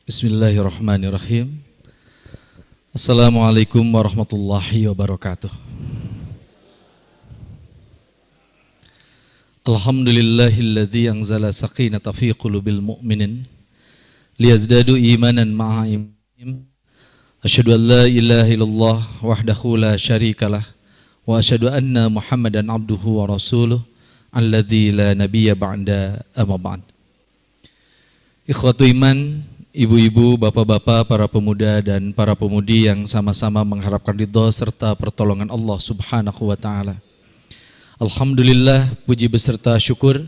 Bismillahirrahmanirrahim. Assalamualaikum warahmatullahi wabarakatuh. Alhamdulillahilladzi anzala sakinata fi qulubil mu'minin liyazdadu imanan ma'a imanihim. Asyhadu an la ilaha illallah wahdahu la syarikalah wa asyhadu anna Muhammadan abduhu wa rasuluh alladzi la nabiyya ba'da amma ba'd. Ikhwatu iman, ibu-ibu, bapak-bapak, para pemuda dan para pemudi yang sama-sama mengharapkan ridha serta pertolongan Allah Subhanahu wa taala. Alhamdulillah, puji beserta syukur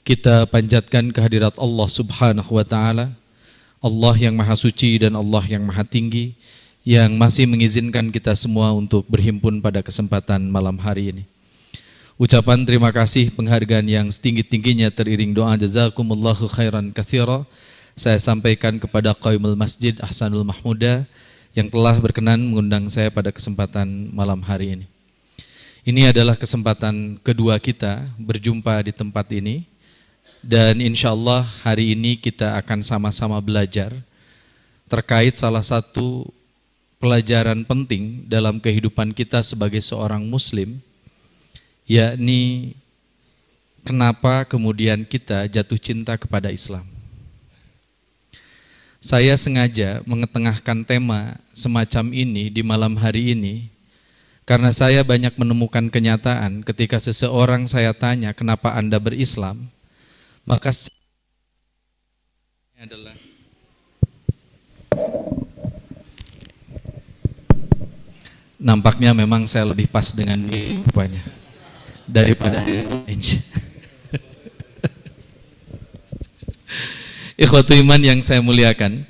kita panjatkan kehadirat Allah Subhanahu wa taala, Allah yang maha suci dan Allah yang maha tinggi, yang masih mengizinkan kita semua untuk berhimpun pada kesempatan malam hari ini. Ucapan terima kasih, penghargaan yang setinggi-tingginya teriring doa jazakumullahu khairan katsira saya sampaikan kepada Qaimul Masjid Ahsanul Mahmuda yang telah berkenan mengundang saya pada kesempatan malam hari ini. Ini adalah kesempatan kedua kita berjumpa di tempat ini, dan insya Allah hari ini kita akan sama-sama belajar terkait salah satu pelajaran penting dalam kehidupan kita sebagai seorang muslim, yakni kenapa kemudian kita jatuh cinta kepada Islam. Saya sengaja mengetengahkan tema semacam ini di malam hari ini karena saya banyak menemukan kenyataan ketika seseorang saya tanya kenapa Anda berislam, maka adalah nampaknya memang saya lebih pas dengan ini rupanya daripada orange. Ikhwatu iman yang saya muliakan,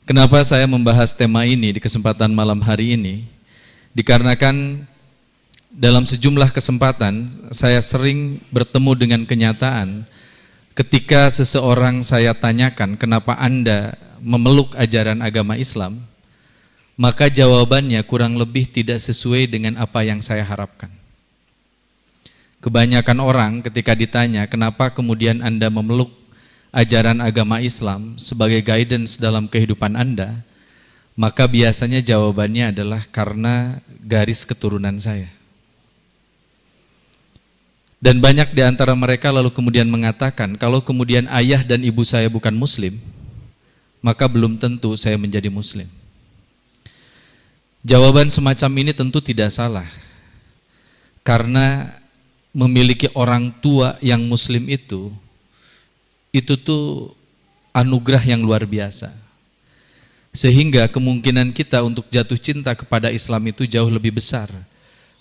kenapa saya membahas tema ini di kesempatan malam hari ini? Dikarenakan dalam sejumlah kesempatan saya sering bertemu dengan kenyataan ketika seseorang saya tanyakan kenapa Anda memeluk ajaran agama Islam, maka jawabannya kurang lebih tidak sesuai dengan apa yang saya harapkan. Kebanyakan orang ketika ditanya kenapa kemudian Anda memeluk ajaran agama Islam sebagai guidance dalam kehidupan Anda, maka biasanya jawabannya adalah karena garis keturunan saya. Dan banyak di antara mereka lalu kemudian mengatakan, kalau kemudian ayah dan ibu saya bukan muslim, maka belum tentu saya menjadi muslim. Jawaban semacam ini tentu tidak salah, karena memiliki orang tua yang muslim itu tuh anugerah yang luar biasa. Sehingga kemungkinan kita untuk jatuh cinta kepada Islam itu jauh lebih besar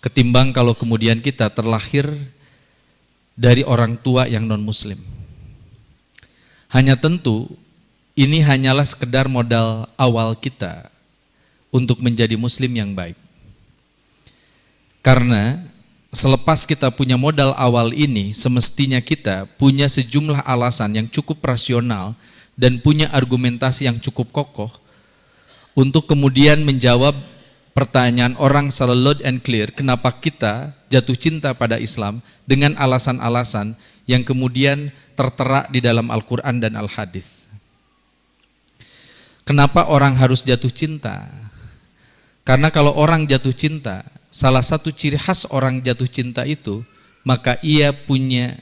ketimbang kalau kemudian kita terlahir dari orang tua yang non-muslim. Hanya tentu ini hanyalah sekedar modal awal kita untuk menjadi muslim yang baik. Karena selepas kita punya modal awal ini, semestinya kita punya sejumlah alasan yang cukup rasional dan punya argumentasi yang cukup kokoh untuk kemudian menjawab pertanyaan orang secara loud and clear, kenapa kita jatuh cinta pada Islam dengan alasan-alasan yang kemudian tertera di dalam Al-Quran dan Al-Hadis. Kenapa orang harus jatuh cinta? Karena kalau orang jatuh cinta, salah satu ciri khas orang jatuh cinta itu, maka ia punya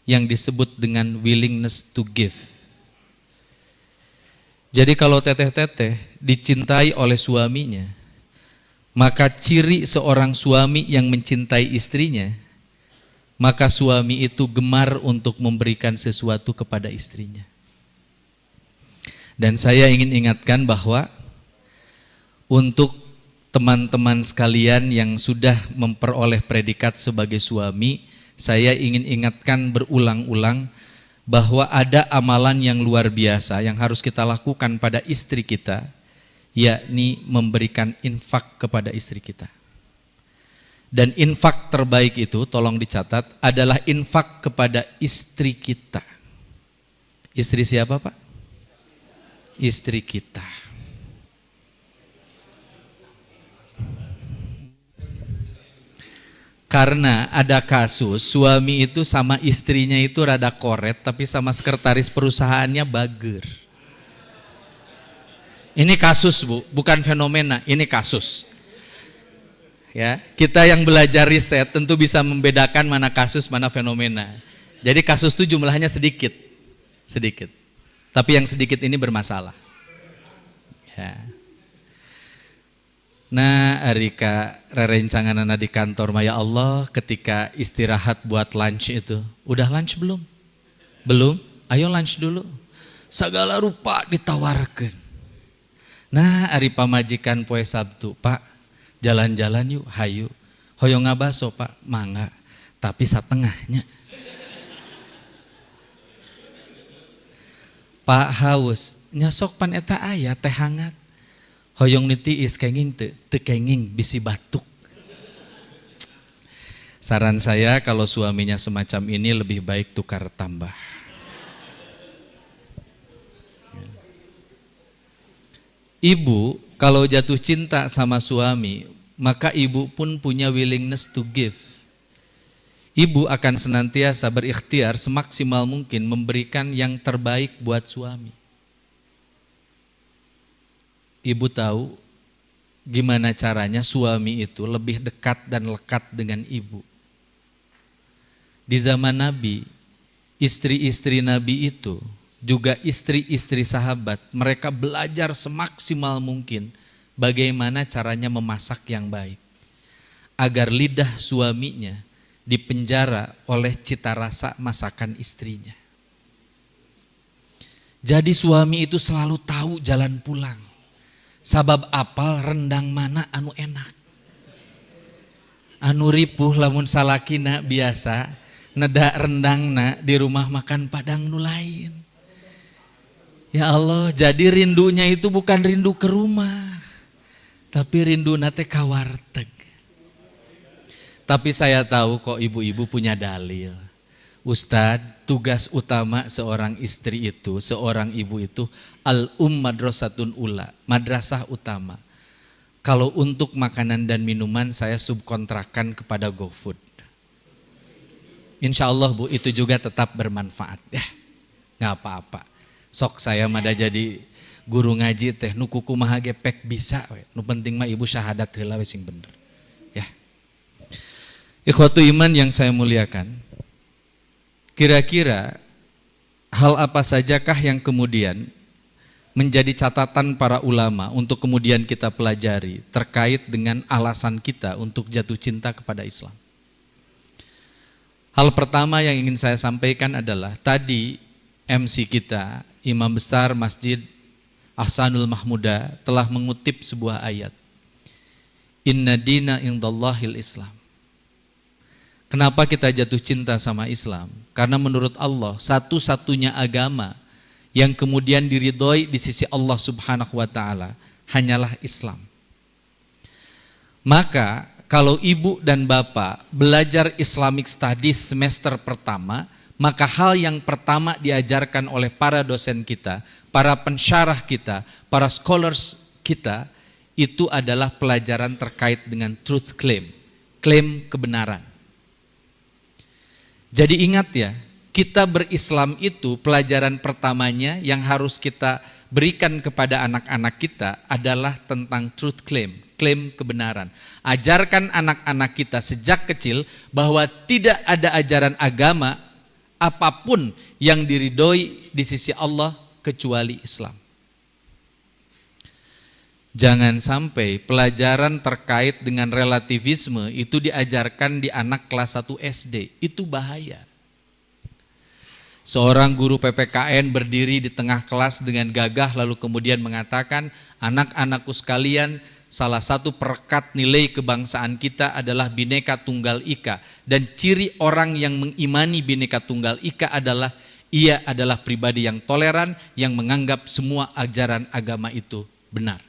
yang disebut dengan willingness to give. Jadi kalau teteh-teteh dicintai oleh suaminya, maka ciri seorang suami yang mencintai istrinya, maka suami itu gemar untuk memberikan sesuatu kepada istrinya. Dan saya ingin ingatkan bahwa untuk teman-teman sekalian yang sudah memperoleh predikat sebagai suami, saya ingin ingatkan berulang-ulang bahwa ada amalan yang luar biasa yang harus kita lakukan pada istri kita, yakni memberikan infak kepada istri kita. Dan infak terbaik itu, tolong dicatat, adalah infak kepada istri kita. Istri siapa, Pak? Istri kita. Karena ada kasus suami itu sama istrinya itu rada koret, tapi sama sekretaris perusahaannya bager. Ini kasus Bu, bukan fenomena, ini kasus. Ya, kita yang belajar riset tentu bisa membedakan mana kasus, mana fenomena. Jadi kasus itu jumlahnya sedikit. Tapi yang sedikit ini bermasalah. Ya. Nah, Arika rerencangan di kantor Maya Allah ketika istirahat buat lunch itu. Udah lunch belum? Belum? Ayo lunch dulu. Segala rupa ditawarkan. Nah, ari pamajikan poe Sabtu, Pak, jalan-jalan yuk, hayu. Hoyong ngabaso, Pak, mangga. Tapi satengahnya. Pak haus, nyasok pan eta aya teh hangat. Hoyong nitiis kenging teu kenging bisi batuk. Saran saya kalau suaminya semacam ini lebih baik tukar tambah. Ibu kalau jatuh cinta sama suami, maka ibu pun punya willingness to give. Ibu akan senantiasa berikhtiar semaksimal mungkin memberikan yang terbaik buat suami. Ibu tahu gimana caranya suami itu lebih dekat dan lekat dengan ibu. Di zaman Nabi, istri-istri Nabi itu juga istri-istri sahabat, mereka belajar semaksimal mungkin bagaimana caranya memasak yang baik. Agar lidah suaminya dipenjara oleh cita rasa masakan istrinya. Jadi suami itu selalu tahu jalan pulang. Sabab apal rendang mana anu enak. Anu ripuh lamun salakina biasa, neda rendangna di rumah makan Padang nu lain. Ya Allah, jadi rindunya itu bukan rindu ke rumah, tapi rindu nate ka warteg. Tapi saya tahu kok ibu-ibu punya dalil. Ustadz, tugas utama seorang istri itu, seorang ibu itu madrasatun ula, madrasah utama. Kalau untuk makanan dan minuman saya subkontrakan kepada GoFood. Insya Allah Bu, itu juga tetap bermanfaat ya, nggak apa-apa. Sok saya mada jadi guru ngaji teh, nu kuku maha gepek bisa, nu penting mah ibu syahadat heula we sing bener. Ya. Ikhwatu iman yang saya muliakan, kira-kira hal apa sajakah yang kemudian menjadi catatan para ulama untuk kemudian kita pelajari terkait dengan alasan kita untuk jatuh cinta kepada Islam? Hal pertama yang ingin saya sampaikan adalah tadi MC kita, Imam Besar Masjid Ahsanul Mahmuda telah mengutip sebuah ayat. Inna dina indallahil Islam. Kenapa kita jatuh cinta sama Islam? Karena menurut Allah satu-satunya agama yang kemudian diridhoi di sisi Allah Subhanahu wa taala hanyalah Islam. Maka kalau ibu dan bapak belajar Islamic Studies semester pertama, maka hal yang pertama diajarkan oleh para dosen kita, para pensyarah kita, para scholars kita, itu adalah pelajaran terkait dengan truth claim, klaim kebenaran. Jadi ingat ya, kita berislam itu pelajaran pertamanya yang harus kita berikan kepada anak-anak kita adalah tentang truth claim, klaim kebenaran. Ajarkan anak-anak kita sejak kecil bahwa tidak ada ajaran agama apapun yang diridhoi di sisi Allah kecuali Islam. Jangan sampai pelajaran terkait dengan relativisme itu diajarkan di anak kelas 1 SD, itu bahaya. Seorang guru PPKN berdiri di tengah kelas dengan gagah lalu kemudian mengatakan, anak-anakku sekalian, salah satu perekat nilai kebangsaan kita adalah Bhinneka Tunggal Ika. Dan ciri orang yang mengimani Bhinneka Tunggal Ika adalah ia adalah pribadi yang toleran, yang menganggap semua ajaran agama itu benar.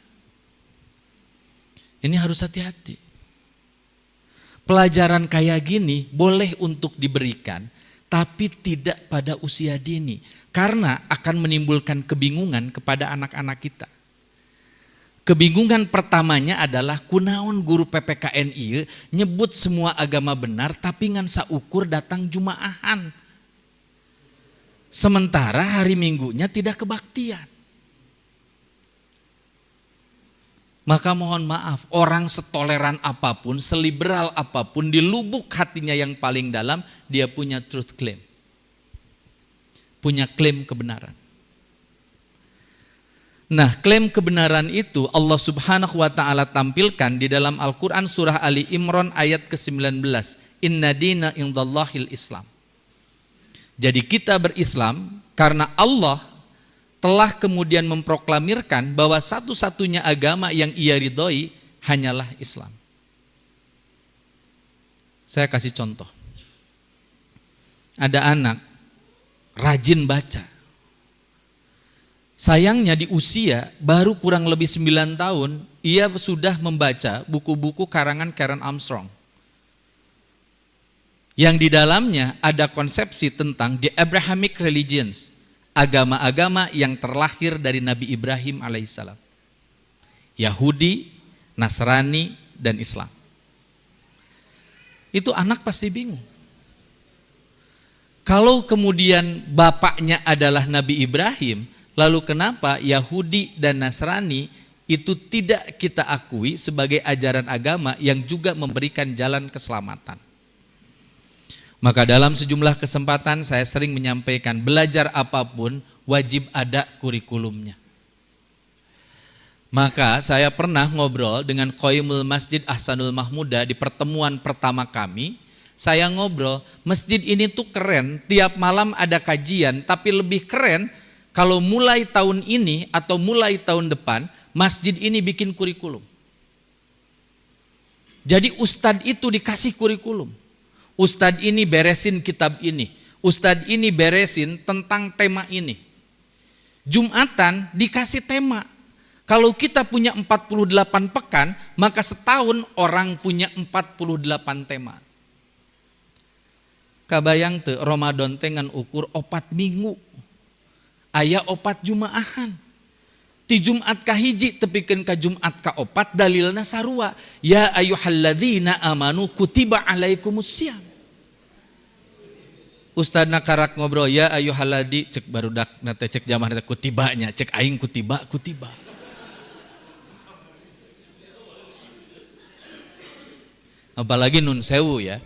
Ini harus hati-hati. Pelajaran kayak gini boleh untuk diberikan, tapi tidak pada usia dini. Karena akan menimbulkan kebingungan kepada anak-anak kita. Kebingungan pertamanya adalah kunaon guru PPKN ieu nyebut semua agama benar tapi ngan saukur datang jumaahan. Sementara hari Minggunya tidak kebaktian. Maka mohon maaf, orang setoleran apapun, seliberal apapun, di lubuk hatinya yang paling dalam, dia punya truth claim. Punya klaim kebenaran. Nah, klaim kebenaran itu Allah Subhanahu wa ta'ala tampilkan di dalam Al-Quran surah Ali Imran ayat ke-19. Inna dina indallahil Islam. Jadi kita berislam karena Allah telah kemudian memproklamirkan bahwa satu-satunya agama yang ia ridhoi hanyalah Islam. Saya kasih contoh. Ada anak rajin baca. Sayangnya di usia baru kurang lebih 9 tahun, ia sudah membaca buku-buku karangan Karen Armstrong. Yang di dalamnya ada konsepsi tentang the Abrahamic religions, agama-agama yang terlahir dari Nabi Ibrahim alaihissalam. Yahudi, Nasrani, dan Islam. Itu anak pasti bingung. Kalau kemudian bapaknya adalah Nabi Ibrahim, lalu kenapa Yahudi dan Nasrani itu tidak kita akui sebagai ajaran agama yang juga memberikan jalan keselamatan? Maka dalam sejumlah kesempatan saya sering menyampaikan, belajar apapun wajib ada kurikulumnya. Maka saya pernah ngobrol dengan Qaimul Masjid Ahsanul Mahmuda di pertemuan pertama kami. Saya ngobrol, masjid ini tuh keren, tiap malam ada kajian, tapi lebih keren kalau mulai tahun ini atau mulai tahun depan, masjid ini bikin kurikulum. Jadi ustadz itu dikasih kurikulum. Ustadz ini beresin kitab ini, ustadz ini beresin tentang tema ini. Jumatan dikasih tema. Kalau kita punya 48 pekan, maka setahun orang punya 48 tema. Kabayang teu Ramadan teh ngan ukur 4 minggu. Aya 4 jumaahan. Ti Jumat kahiji tepikeun ka Jumat ka-4 dalilna sarua. Ya ayyuhalladzina amanu kutiba alaikumusiyam. Ustadna karak ngobrol, ya ayyuhalladzi cek barudak nate cek jamaah nate kutibanya, cek aing kutiba. Apalagi nun sewu ya.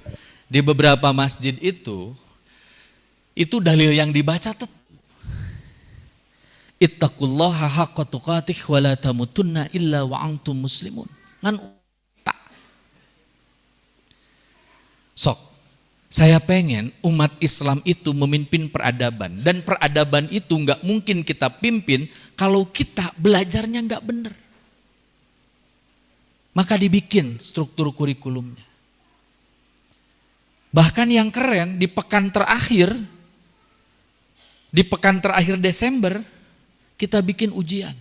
Di beberapa masjid itu dalil yang dibaca tetap ittaqullaha haqqa tuqatih wa la tamutunna illa wa antum muslimun. Ngan tak. Sok, saya pengen umat Islam itu memimpin peradaban, dan peradaban itu nggak mungkin kita pimpin kalau kita belajarnya nggak benar. Maka dibikin struktur kurikulumnya. Bahkan yang keren di pekan terakhir Desember kita bikin ujian.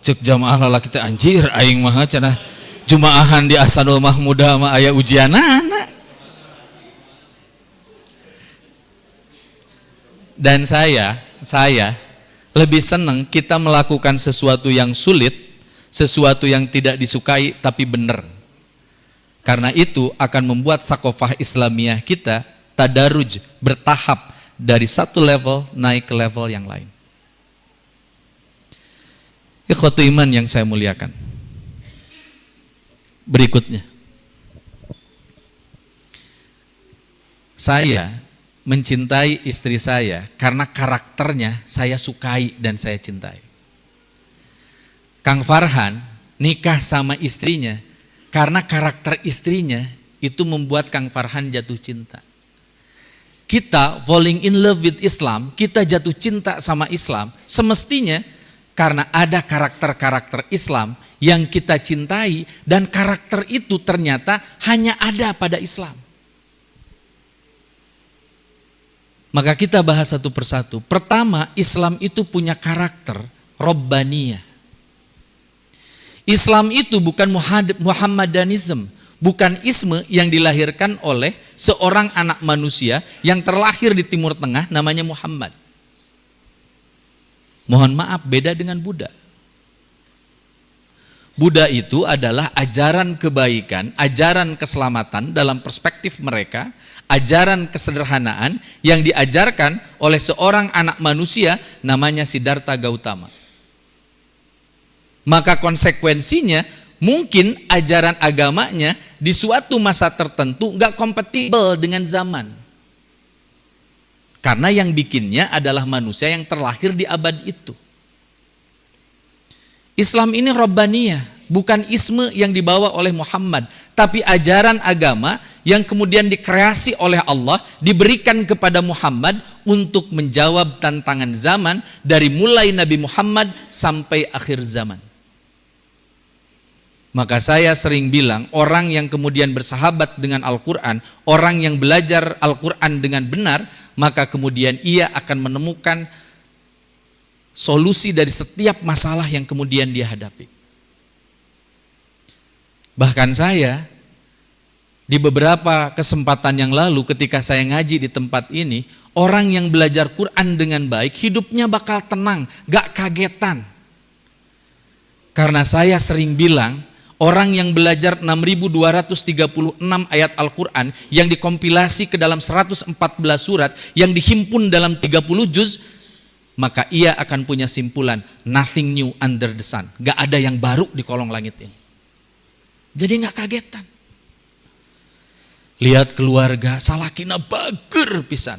Cek jamaah lala kita anjir aing mah cenah jumaahan di Ahsanul Mahmuda mah aya ujianana. Dan saya lebih senang kita melakukan sesuatu yang sulit, sesuatu yang tidak disukai tapi benar. Karena itu akan membuat sakofah Islamiyah kita tadaruj, bertahap dari satu level naik ke level yang lain. Ikhwatu iman yang saya muliakan. Berikutnya. Saya mencintai istri saya karena karakternya saya sukai dan saya cintai. Kang Farhan nikah sama istrinya karena karakter istrinya itu membuat Kang Farhan jatuh cinta. Kita falling in love with Islam, kita jatuh cinta sama Islam, semestinya karena ada karakter-karakter Islam yang kita cintai dan karakter itu ternyata hanya ada pada Islam. Maka kita bahas satu persatu. Pertama, Islam itu punya karakter Robbaniyah. Islam itu bukan Muhammadanism, bukan isme yang dilahirkan oleh seorang anak manusia yang terlahir di Timur Tengah namanya Muhammad. Mohon maaf, beda dengan Buddha. Buddha itu adalah ajaran kebaikan, ajaran keselamatan dalam perspektif mereka, ajaran kesederhanaan yang diajarkan oleh seorang anak manusia namanya Siddhartha Gautama. Maka konsekuensinya mungkin ajaran agamanya di suatu masa tertentu nggak kompatibel dengan zaman. Karena yang bikinnya adalah manusia yang terlahir di abad itu. Islam ini Rabbaniyah, bukan isme yang dibawa oleh Muhammad, tapi ajaran agama yang kemudian dikreasi oleh Allah, diberikan kepada Muhammad untuk menjawab tantangan zaman dari mulai Nabi Muhammad sampai akhir zaman. Maka saya sering bilang, orang yang kemudian bersahabat dengan Al-Quran, orang yang belajar Al-Quran dengan benar, maka kemudian ia akan menemukan solusi dari setiap masalah yang kemudian dia hadapi. Bahkan saya, di beberapa kesempatan yang lalu ketika saya ngaji di tempat ini, orang yang belajar Quran dengan baik, hidupnya bakal tenang, gak kagetan. Karena saya sering bilang, orang yang belajar 6.236 ayat Al-Quran yang dikompilasi ke dalam 114 surat yang dihimpun dalam 30 juz, maka ia akan punya simpulan, nothing new under the sun. Gak ada yang baru di kolong langit ini. Jadi gak kagetan. Lihat keluarga, salakina bager pisan.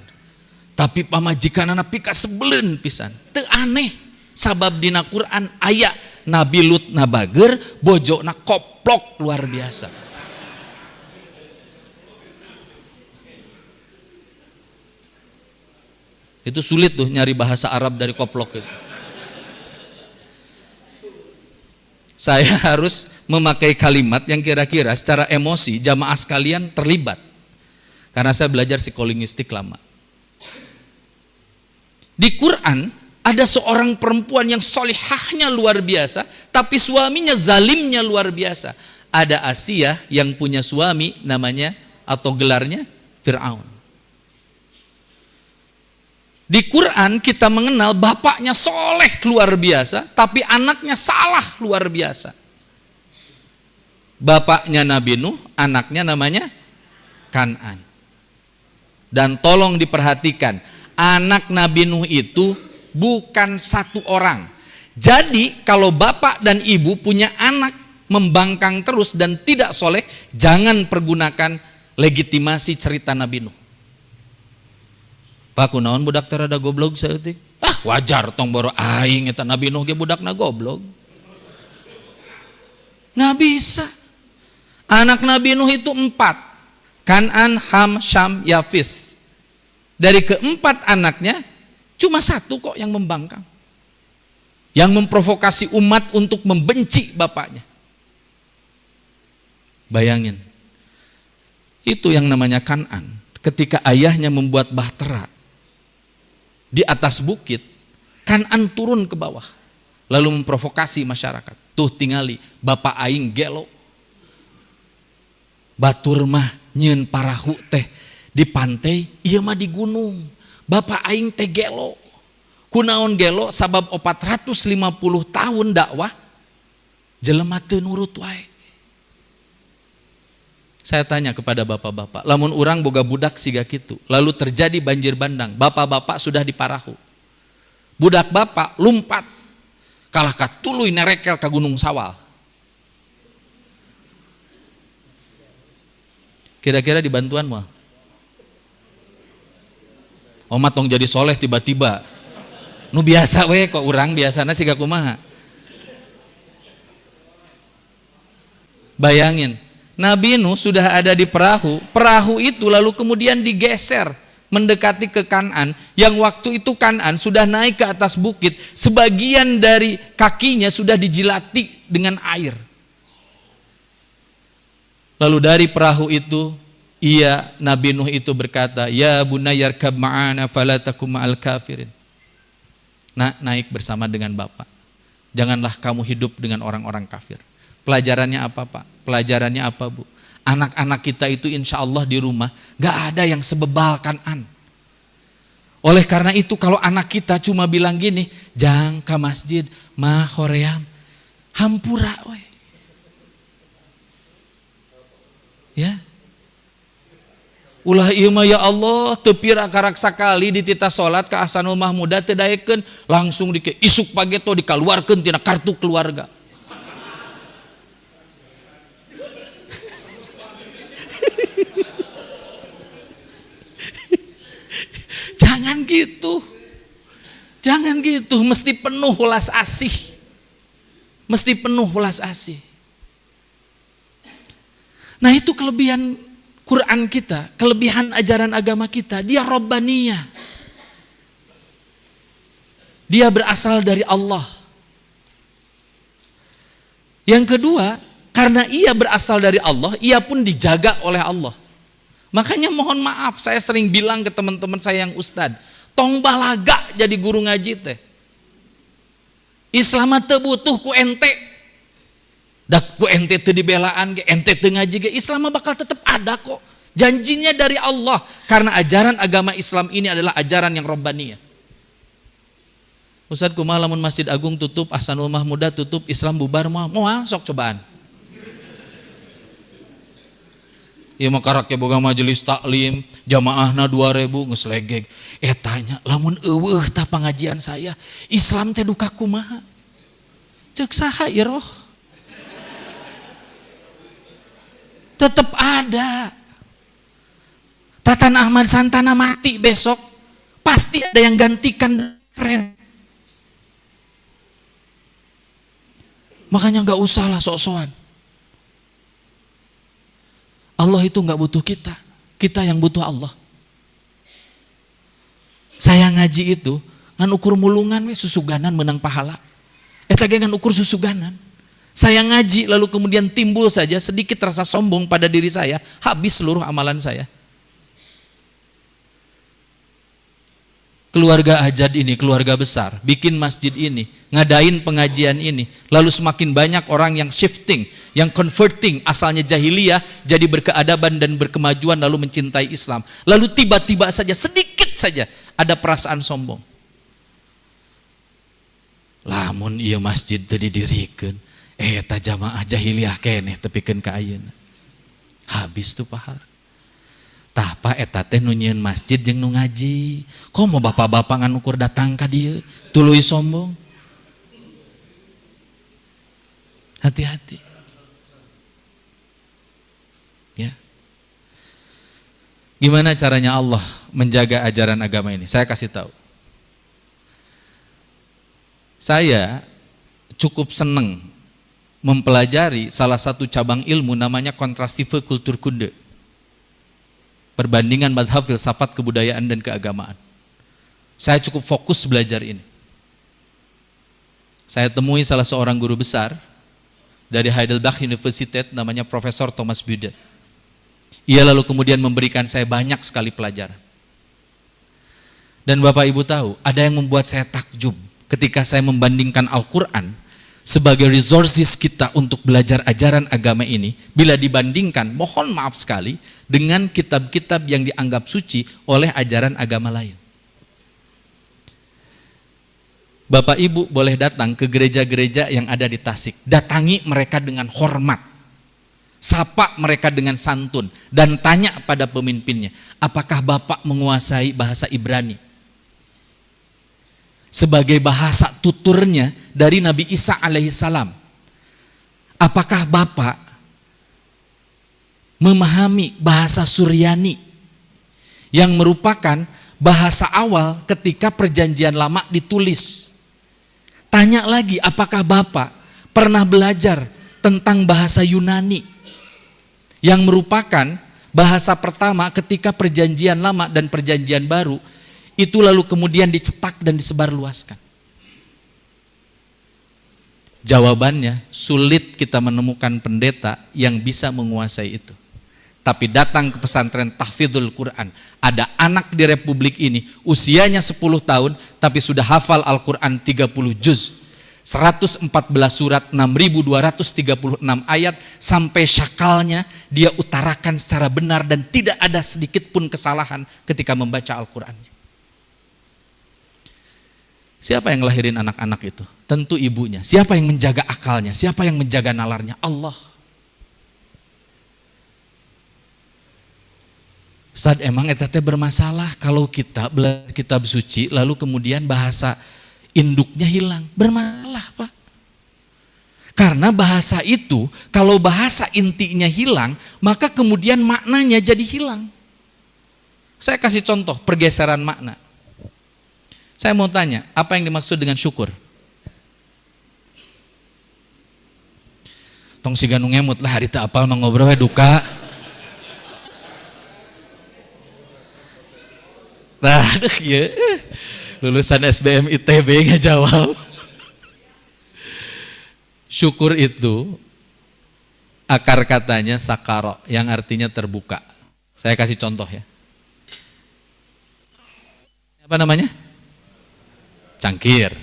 Tapi pamajikanana pika sebelen pisan. Teu aneh, sabab dina Quran ayat Nabi Lut na bager, bojo na koplok luar biasa. Itu sulit tuh nyari bahasa Arab dari koplok itu. Saya harus memakai kalimat yang kira-kira secara emosi jamaah sekalian terlibat. Karena saya belajar psikolinguistik lama. Di Quran ada seorang perempuan yang solihahnya luar biasa, tapi suaminya zalimnya luar biasa. Ada Asia yang punya suami namanya atau gelarnya Fir'aun. Di Quran kita mengenal bapaknya soleh luar biasa, tapi anaknya salah luar biasa. Bapaknya Nabi Nuh, anaknya namanya Kan'an. Dan tolong diperhatikan, anak Nabi Nuh itu bukan satu orang. Jadi kalau bapak dan ibu punya anak membangkang terus dan tidak soleh, jangan pergunakan legitimasi cerita Nabi Nuh. Pak kunaon budak teh rada goblok saeutik. Wajar tong boro aing eta Nabi Nuh ge budakna goblok. Nggak bisa. Anak Nabi Nuh itu 4. Kan'an, Ham, Syam, Yafis. Dari keempat anaknya cuma satu kok yang membangkang. Yang memprovokasi umat untuk membenci bapaknya. Bayangin. Itu yang namanya Kan'an. Ketika ayahnya membuat bahtera di atas bukit, Kan'an turun ke bawah. Lalu memprovokasi masyarakat. Tuh tingali, bapak aing gelo. Batur mah nyeun parahu teh di pantai, ieu mah di gunung. Bapak aing teh gelo. Kunaon gelo? Sabab 450 tahun dakwah jelema teu nurut wae. Saya tanya kepada bapak-bapak, lamun urang boga budak siga kitu, lalu terjadi banjir bandang, bapak-bapak sudah di parahu. Budak bapak lumpat kalah katuluy nerekel ka Gunung Sawal. Kira-kira dibantuan moal? Omat tong jadi soleh tiba-tiba. Nu biasa we kok urang biasana siga kumaha. Bayangin, Nabi Nuh sudah ada di perahu, perahu itu lalu kemudian digeser mendekati ke Kan'an, yang waktu itu Kan'an sudah naik ke atas bukit, sebagian dari kakinya sudah dijilati dengan air. Lalu dari perahu itu, Nabi Nuh itu berkata, ya bunayya rkab ma'ana fala takum ma'al kafirin. Nah, naik bersama dengan bapak. Janganlah kamu hidup dengan orang-orang kafir. Pelajarannya apa Pak? Pelajarannya apa Bu? Anak-anak kita itu insya Allah di rumah gak ada yang sebebal Kan'an. Oleh karena itu kalau anak kita cuma bilang gini, jang ke masjid, mah hoream, hampura we. Ya. Ulah ieu mah ya Allah teu pira karaksa kali ditita salat ka Ahsanul Mahmudah teu daekeun langsung isuk pageto dikaluarkeun tina kartu keluarga. gitu. Jangan gitu, mesti penuh welas asih. Mesti penuh welas asih. Nah itu kelebihan Quran kita, kelebihan ajaran agama kita, dia Rabbaniyah. Dia berasal dari Allah. Yang kedua, karena ia berasal dari Allah, ia pun dijaga oleh Allah. Makanya mohon maaf, saya sering bilang ke teman-teman saya yang ustad, tong balaga jadi guru ngaji teh. Islam teu butuh ku ente. Dak ku ente teu dibelaan ge, ente teu ngaji ge, Islam bakal tetap ada kok. Janjinya dari Allah, karena ajaran agama Islam ini adalah ajaran yang Rabbaniyah. Ustad kumaha lamun Masjid Agung tutup, Ahsanul Mahmudah tutup, Islam bubar moal sok cobaan. Ieu mah karak boga majelis taklim, jamaahna 2000 geus legeg. Tanya, lamun eueuh tah pangajian saya, Islam teh duka kumaha? Ceuk saha ieu roh? Tetap ada. Tatan Ahmad Santana mati besok, pasti ada yang gantikan keren. Makanya nggak usahlah sok-sokan. Allah itu nggak butuh kita, kita yang butuh Allah. Saya ngaji itu ngan ukur mulungan we susuganan menang pahala. Eta ge ngan ukur susuganan. Saya ngaji lalu kemudian timbul saja sedikit rasa sombong pada diri saya, habis seluruh amalan saya. Keluarga Ajad ini, keluarga besar, bikin masjid ini, ngadain pengajian ini, lalu semakin banyak orang yang shifting, yang converting, asalnya jahiliyah jadi berkeadaban dan berkemajuan lalu mencintai Islam. Lalu tiba-tiba saja, sedikit saja ada perasaan sombong. Lamun ieu masjid teu didirikeun, eta jamaah jahiliyah keneh tepikeun ka ayeuna. Habis tuh pahala. Tapa eta teh nu nyieun masjid jeung nu ngaji. Komo bapak-bapak ngan ukur datang ka dieu, tuluy sombong. Hati-hati. Ya. Gimana caranya Allah menjaga ajaran agama ini? Saya kasih tahu. Saya cukup senang mempelajari salah satu cabang ilmu namanya kontrastive kulturkunde. Perbandingan madhab, filsafat, kebudayaan dan keagamaan. Saya cukup fokus belajar ini. Saya temui salah seorang guru besar dari Heidelberg University namanya Profesor Thomas Buder. Ia lalu kemudian memberikan saya banyak sekali pelajaran. Dan Bapak Ibu tahu, ada yang membuat saya takjub ketika saya membandingkan Al-Quran sebagai resources kita untuk belajar ajaran agama ini, bila dibandingkan, mohon maaf sekali, dengan kitab-kitab yang dianggap suci oleh ajaran agama lain. Bapak Ibu boleh datang ke gereja-gereja yang ada di Tasik, datangi mereka dengan hormat, sapa mereka dengan santun, dan tanya pada pemimpinnya, apakah Bapak menguasai bahasa Ibrani? Sebagai bahasa tuturnya dari Nabi Isa alaihissalam. Apakah Bapak memahami bahasa Suryani yang merupakan bahasa awal ketika perjanjian lama ditulis? Tanya lagi, apakah Bapak pernah belajar tentang bahasa Yunani yang merupakan bahasa pertama ketika perjanjian lama dan perjanjian baru itu lalu kemudian dicetak dan disebarluaskan? Jawabannya, sulit kita menemukan pendeta yang bisa menguasai itu. Tapi datang ke pesantren Tahfidzul Quran, ada anak di republik ini usianya 10 tahun tapi sudah hafal Al-Quran 30 juz, 114 surat, 6.236 ayat, sampai syakalnya dia utarakan secara benar dan tidak ada sedikit pun kesalahan ketika membaca Al-Qurannya. Siapa yang ngelahirin anak-anak itu? Tentu ibunya. Siapa yang menjaga akalnya? Siapa yang menjaga nalarnya? Allah. Ustaz, emang eta teh bermasalah kalau kita belajar kitab suci lalu kemudian bahasa induknya hilang? Bermasalah, Pak. Karena bahasa itu kalau bahasa intinya hilang, maka kemudian maknanya jadi hilang. Saya kasih contoh pergeseran makna. Saya mau tanya, apa yang dimaksud dengan syukur? Tong siga nu ngemut lah harita apal mangobrol duka. Nah, ya. Lulusan SBM ITB nggak jawab. Syukur itu akar katanya sakaro, yang artinya terbuka. Saya kasih contoh ya. Apa namanya? Cangkir.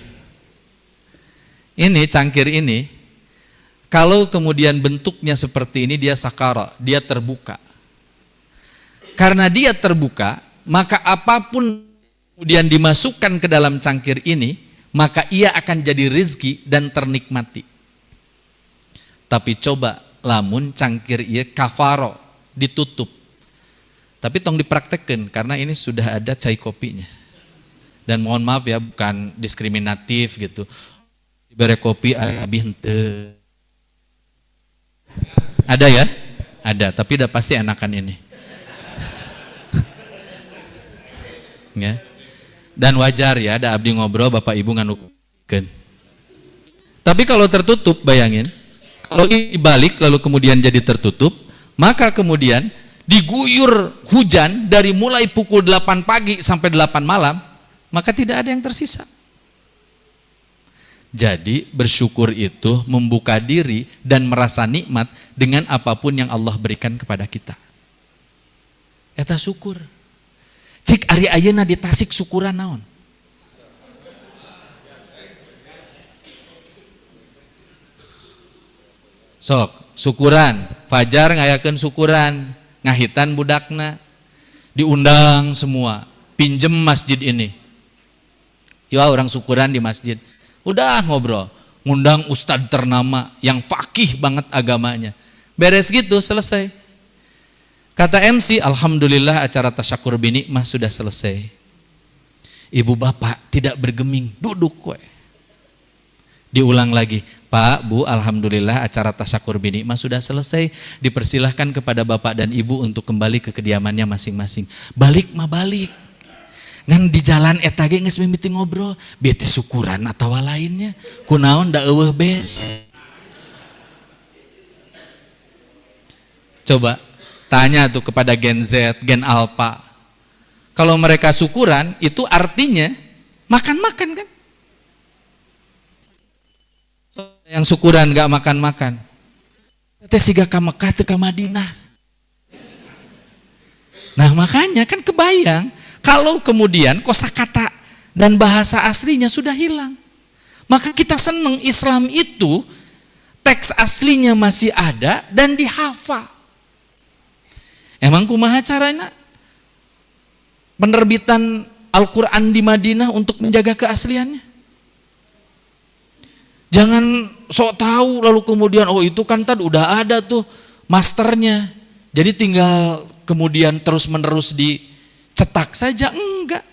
Ini cangkir ini, kalau kemudian bentuknya seperti ini, dia sakara, dia terbuka. Karena dia terbuka, maka apapun kemudian dimasukkan ke dalam cangkir ini, maka ia akan jadi rezeki dan ternikmati. Tapi coba lamun cangkir ia kafaro, ditutup. Tapi tong dipraktekkan, karena ini sudah ada cai kopinya. Dan mohon maaf ya, bukan diskriminatif gitu. Diberi kopi abih henteu. Ada ya? Ada, tapi udah pasti enakan ini. Ya. Dan wajar ya, ada abdi ngobrol Bapak Ibu nganukeun. Tapi kalau tertutup, bayangin, kalau ini balik lalu kemudian jadi tertutup, maka kemudian diguyur hujan dari mulai pukul 8 pagi sampai 8 malam, maka tidak ada yang tersisa. Jadi bersyukur itu membuka diri dan merasa nikmat dengan apapun yang Allah berikan kepada kita. Eta syukur. Cik ari ayeuna di Tasik syukuran naon? Sok, syukuran. Fajar ngayakeun syukuran, ngahitan budakna. Diundang semua, pinjem masjid ini. Ya orang syukuran di masjid. Udah ngobrol, ngundang ustadz ternama yang fakih banget agamanya. Beres gitu selesai. Kata MC, alhamdulillah acara tasyakur binikmah sudah selesai. Ibu bapak tidak bergeming, duduk we. Diulang lagi, Pak, Bu, alhamdulillah acara tasyakur binikmah sudah selesai. Dipersilahkan kepada bapak dan ibu untuk kembali ke kediamannya masing-masing. Balik mah balik. Ngan di jalan eta ge geus mimiti ngobrol, bete syukuran atawa lainnya. Kunaon da eueuh bes. Coba tanya tuh kepada Gen Z, Gen Alpha. Kalau mereka syukuran, itu artinya makan-makan kan? Yang syukuran gak makan-makan. Teh siga ka Mekah teu ka Madinah. Nah, makanya kan kebayang kalau kemudian kosakata dan bahasa aslinya sudah hilang. Maka kita senang Islam itu teks aslinya masih ada dan dihafal. Emang kumaha caranya penerbitan Al-Quran di Madinah untuk menjaga keasliannya? Jangan sok tahu lalu kemudian oh itu kan tadi udah ada tuh masternya. Jadi tinggal kemudian terus-menerus dicetak saja, enggak.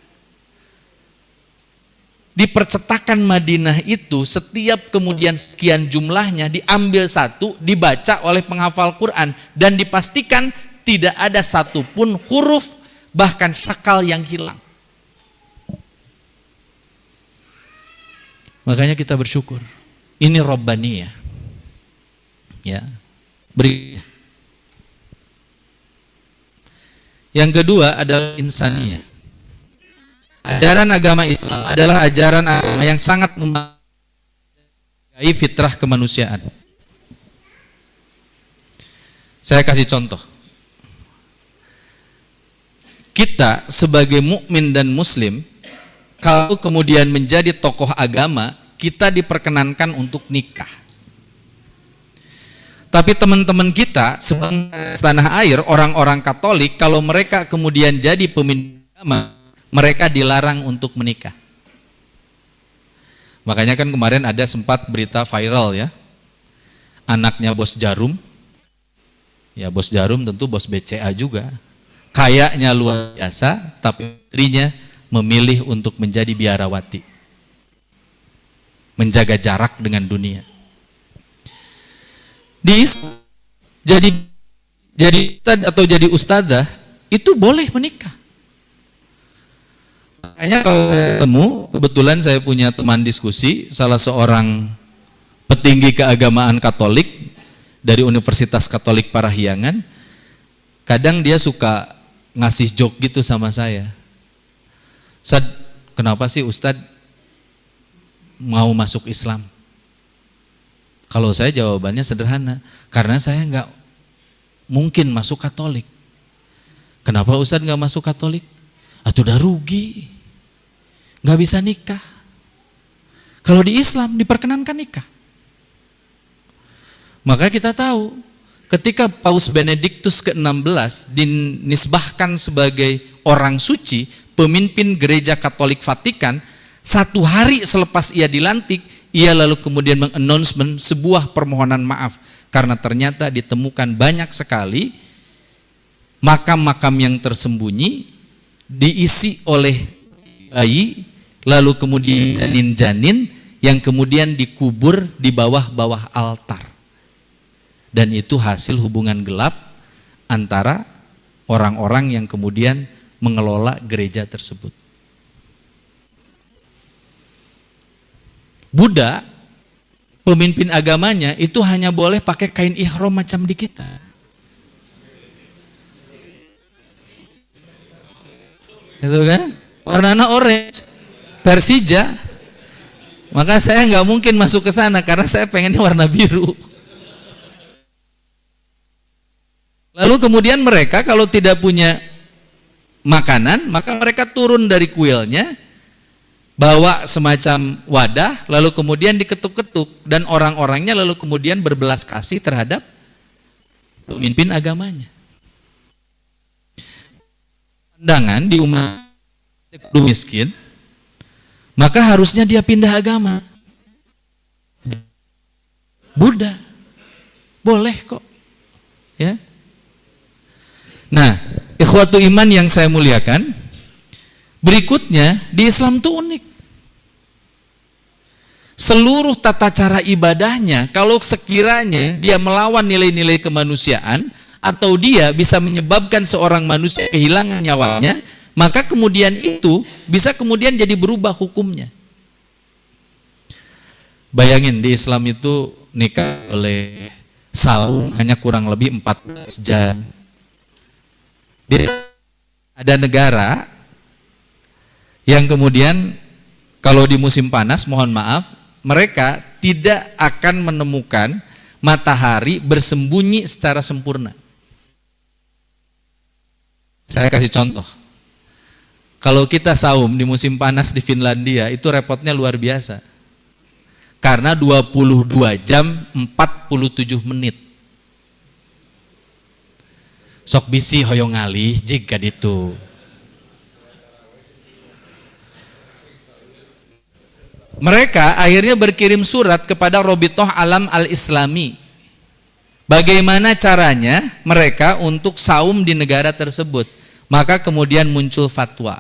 Di percetakan Madinah itu setiap kemudian sekian jumlahnya diambil satu, dibaca oleh penghafal Quran dan dipastikan tidak ada satupun huruf bahkan syakal yang hilang. Makanya kita bersyukur. Ini Rabbaniyah. Ya. Beri. Yang kedua adalah insaniyah. Ajaran agama Islam adalah ajaran agama yang sangat menghargai fitrah kemanusiaan. Saya kasih contoh. Kita sebagai mukmin dan muslim, kalau kemudian menjadi tokoh agama, kita diperkenankan untuk nikah. Tapi teman-teman kita setanah air, orang-orang Katolik, kalau mereka kemudian jadi pemimpin agama, mereka dilarang untuk menikah. Makanya kan kemarin ada sempat berita viral ya, anaknya bos Jarum, ya bos Jarum tentu bos BCA juga, kayaknya luar biasa, tapi istrinya memilih untuk menjadi biarawati, menjaga jarak dengan dunia. Jadi ustad atau jadi ustadzah itu boleh menikah. Makanya kalau saya ketemu, kebetulan saya punya teman diskusi, salah seorang petinggi keagamaan Katolik dari Universitas Katolik Parahyangan, kadang dia suka ngasih joke gitu sama saya. Ustad, kenapa sih Ustadz mau masuk Islam? Kalau saya jawabannya sederhana, karena saya nggak mungkin masuk Katolik. Kenapa Ustadz nggak masuk Katolik? Atuh udah rugi, nggak bisa nikah. Kalau di Islam diperkenankan nikah. Maka kita tahu ketika Paus Benediktus ke-16 dinisbahkan sebagai orang suci, pemimpin gereja Katolik Vatikan, 1 hari selepas ia dilantik, ia lalu kemudian meng-announcement sebuah permohonan maaf karena ternyata ditemukan banyak sekali makam-makam yang tersembunyi diisi oleh bayi, lalu kemudian janin-janin yang kemudian dikubur di bawah-bawah altar. Dan itu hasil hubungan gelap antara orang-orang yang kemudian mengelola gereja tersebut. Buddha, pemimpin agamanya itu hanya boleh pakai kain ihram macam di kita. Itu kan? Warnanya orange, Persija. Maka saya nggak mungkin masuk ke sana karena saya pengennya warna biru. Lalu kemudian mereka kalau tidak punya makanan, maka mereka turun dari kuilnya, bawa semacam wadah, lalu kemudian diketuk-ketuk, dan orang-orangnya lalu kemudian berbelas kasih terhadap pemimpin agamanya. Pandangan di umat kudu miskin, maka harusnya dia pindah agama. Buddha boleh kok, ya. Nah, ikhwatu iman yang saya muliakan, berikutnya di Islam itu unik. Seluruh tata cara ibadahnya, kalau sekiranya dia melawan nilai-nilai kemanusiaan atau dia bisa menyebabkan seorang manusia kehilangan nyawanya, maka kemudian itu bisa kemudian jadi berubah hukumnya. Bayangin di Islam itu nikah oleh saum hanya kurang lebih 14 jam. Ada negara yang kemudian kalau di musim panas, mohon maaf, mereka tidak akan menemukan matahari bersembunyi secara sempurna. Saya kasih contoh. Kalau kita saum di musim panas di Finlandia, itu repotnya luar biasa. Karena 22 jam 47 menit. Sok bisi hoyong ngalih jika ditu. Mereka akhirnya berkirim surat kepada Robitoh Alam Al-Islami. Bagaimana caranya mereka untuk saum di negara tersebut? Maka kemudian muncul fatwa.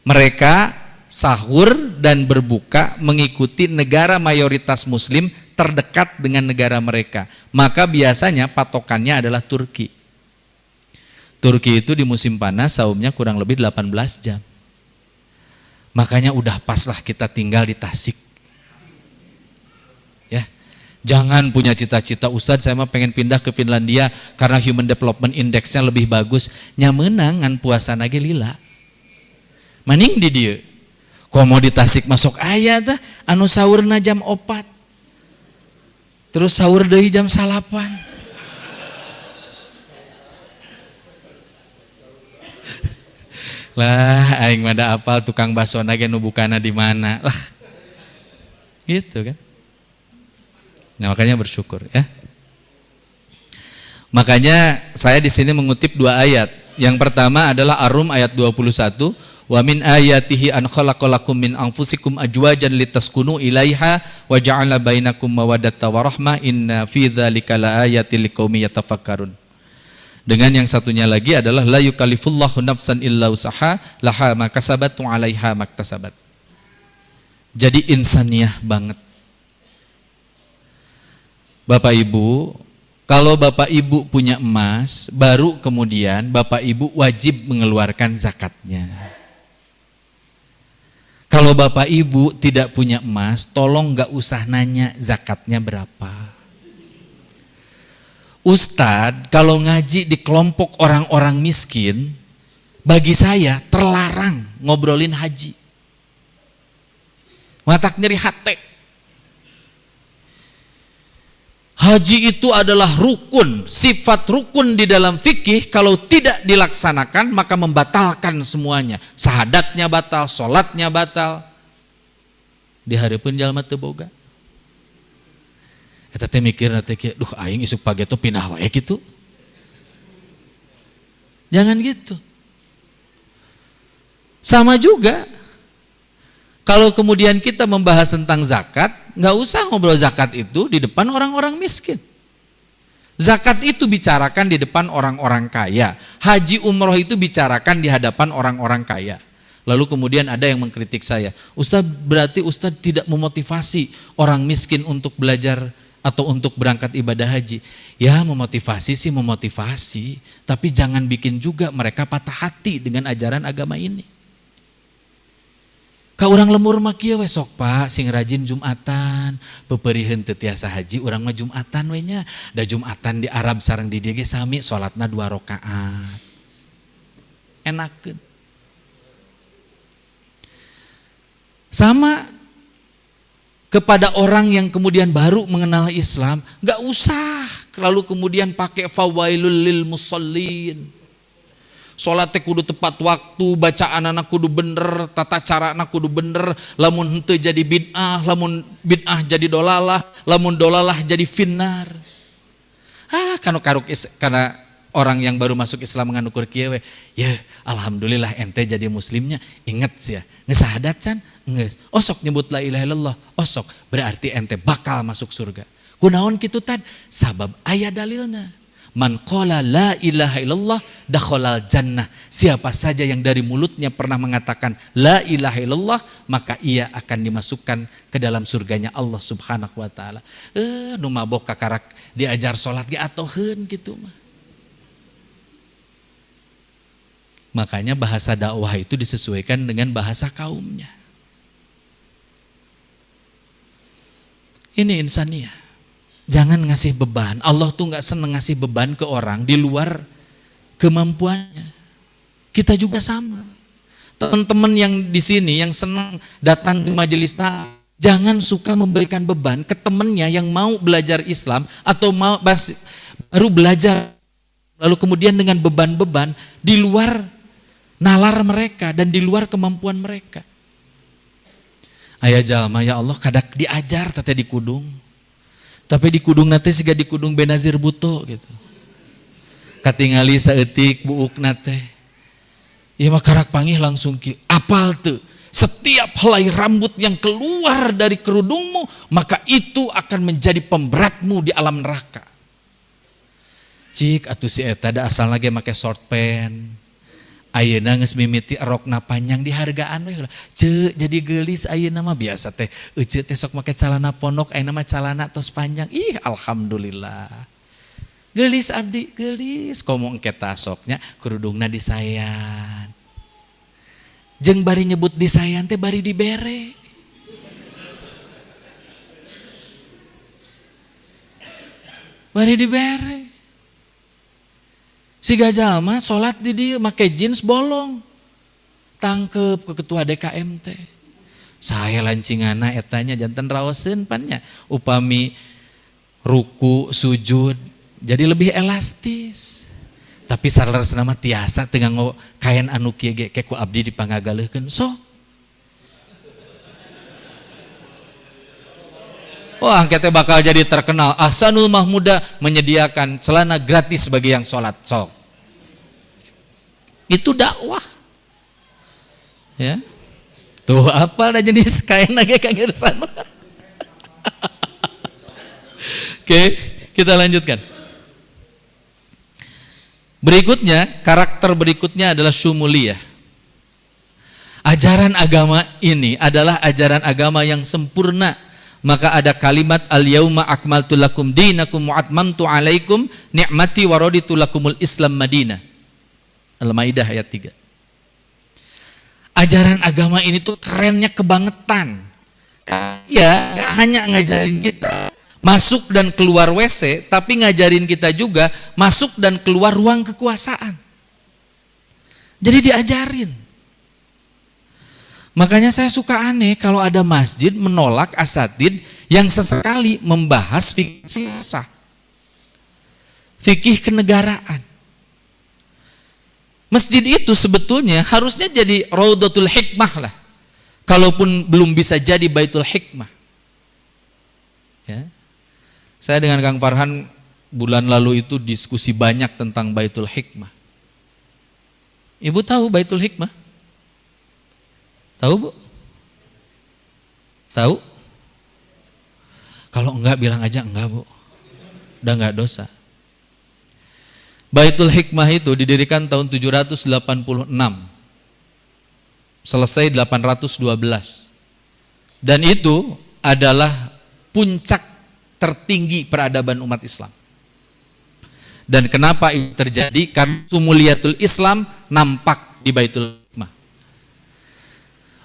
Mereka sahur dan berbuka mengikuti negara mayoritas muslim terdekat dengan negara mereka. Maka biasanya patokannya adalah Turki. Turki itu di musim panas saumnya kurang lebih 18 jam. Makanya udah pas lah kita tinggal di Tasik. Ya. Jangan punya cita-cita, Ustadz saya mah pengen pindah ke Finlandia karena Human Development Index-nya lebih bagus. Nya meunang ngan puasa nage lila. Maning di dieu. Komo di Tasik masuk aya tah anu saurna jam 4. Terus sahur deui jam 8. Lah aing mah da apal tukang bakso nage nu bukana di mana. Lah. Gitu kan. Nah, makanya bersyukur ya. Makanya saya di sini mengutip 2 ayat. Yang pertama adalah Ar-Rum ayat 21, wa min ayatihi an khalaqalakum min anfusikum ajwajan litaskunu ilaiha wa ja'ala bainakum mawaddata wa rahmah inna fi dzalika laayatil liqaumi yatafakkarun. Dengan yang satunya lagi adalah la yukallifullahu nafsan illa usaha laha ma kasabat wa 'alaiha maktasabat. Jadi insaniah banget. Bapak Ibu, kalau Bapak Ibu punya emas, baru kemudian Bapak Ibu wajib mengeluarkan zakatnya. Kalau Bapak Ibu tidak punya emas, tolong gak usah nanya zakatnya berapa. Ustadz, kalau ngaji di kelompok orang-orang miskin, bagi saya terlarang ngobrolin haji. Matak nyeri hati. Haji itu adalah rukun, sifat rukun di dalam fikih. Kalau tidak dilaksanakan maka membatalkan semuanya. Sahadatnya batal, sholatnya batal. Di hari pun jalma teu boga. Eta teh mikirna teh kieu, duh aing isuk pagi tuh pindah wae gitu. Jangan gitu. Sama juga kalau kemudian kita membahas tentang zakat, nggak usah ngobrol zakat itu di depan orang-orang miskin. Zakat itu bicarakan di depan orang-orang kaya. Haji umroh itu bicarakan di hadapan orang-orang kaya. Lalu kemudian ada yang mengkritik saya, Ustaz, berarti Ustaz tidak memotivasi orang miskin untuk belajar atau untuk berangkat ibadah haji. Ya, memotivasi sih memotivasi, tapi jangan bikin juga mereka patah hati dengan ajaran agama ini. Ka urang lemur mah kieu we sok Pak sing rajin Jumatan, peperieun teu tiasa haji urang mah Jumatan we nya. Da Jumatan di Arab sareng di dieu ge sami salatna 2 rakaat. Enakeun. Sama kepada orang yang kemudian baru mengenal Islam, enggak usah lalu kemudian pakai fawailul lil musallin. Salat teh kudu tepat waktu, bacaan anak kudu bener, tata cara anak kudu bener, lamun henteu jadi bid'ah, lamun bid'ah jadi dolalah, lamun dolalah jadi finnar. Karena orang yang baru masuk Islam menganukur kieu we, ya alhamdulillah ente jadi muslimnya, inget sih ya, geus sahadat can? Geus. Osok nyebut la ilaha illallah, osok, berarti ente bakal masuk surga. Kunaon kitu tad? Sabab aya dalilna. Man qala la ilaha illallah dakhalal jannah. Siapa saja yang dari mulutnya pernah mengatakan la ilaha illallah, maka ia akan dimasukkan ke dalam surganya Allah Subhanahu wa taala. Nu mabok kakarak diajar salat ge atoheun kitu mah. Makanya bahasa dakwah itu disesuaikan dengan bahasa kaumnya. Ini insaniah. Jangan ngasih beban. Allah tuh gak seneng ngasih beban ke orang di luar kemampuannya. Kita juga sama. Teman-teman yang di sini yang senang datang ke majelis taklim, jangan suka memberikan beban ke temannya yang mau belajar Islam atau mau baru belajar, lalu kemudian dengan beban-beban di luar nalar mereka dan di luar kemampuan mereka. Aya jalma ya Allah kadak diajar tete di kudung. Tapi di kudung nate siga di kudung Benazir Buto gitu. Katingali saeutik buuk nate. Ieu mah karak pangih langsung apal teu. Setiap helai rambut yang keluar dari kerudungmu, maka itu akan menjadi pemberatmu di alam neraka. Cik atuh si eta da asal lagi make short pants. Ayeuna geus mimiti rokna panjang dihargaan we. Ceu jadi geulis ayeuna mah biasa teh. Euceut teh sok make calana pondok, ayeuna mah calana tos panjang. Ih alhamdulillah. Geulis abdi, geulis. Komo engke tasoknya kerudungna disayan. Jeung bari nyebut disayan teh bari dibere. Bari dibere. Si gajal mah sholat di dia make jeans bolong, tangkep ke ketua DKM teh. Saya lancingana etanya jantan raoseun pannya, upami ruku sujud jadi lebih elastis. Tapi salerasna mah tiasa teu nganggo kain anu kieu ge ke ku abdi dipangagaleukkeun sok. Wah, kita bakal jadi terkenal. Ahsanul Mahmuda menyediakan celana gratis bagi yang sholat. Sok. Itu dakwah. Ya. Tuh apa dah jenis kain lagi kang Irsan. Oke, kita lanjutkan. Berikutnya, karakter berikutnya adalah syumuliyah. Ajaran agama ini adalah ajaran agama yang sempurna. Maka ada kalimat al-yauma akmaltu lakum dinakum wa atmamtu alaikum ni'mati wa raditu lakumul Islam Madinah. Al-Maidah ayat 3. ajaran agama ini tuh kerennya kebangetan. Ya, gak hanya ngajarin kita masuk dan keluar WC, tapi ngajarin kita juga masuk dan keluar ruang kekuasaan. Jadi diajarin. Makanya saya suka aneh kalau ada masjid menolak asatid yang sesekali membahas fikih siyasah, fikih kenegaraan. Masjid itu sebetulnya harusnya jadi Raudhatul Hikmah lah. Kalaupun belum bisa jadi Baitul Hikmah. Ya. Saya dengan Kang Farhan bulan lalu itu diskusi banyak tentang Baitul Hikmah. Ibu tahu Baitul Hikmah? Tahu, Bu? Tahu? Kalau enggak bilang aja enggak, Bu. Udah enggak dosa. Baitul Hikmah itu didirikan tahun 786. Selesai 812. Dan itu adalah puncak tertinggi peradaban umat Islam. Dan kenapa itu terjadi? Karena sumuliyatul Islam nampak di Baitul Hikmah.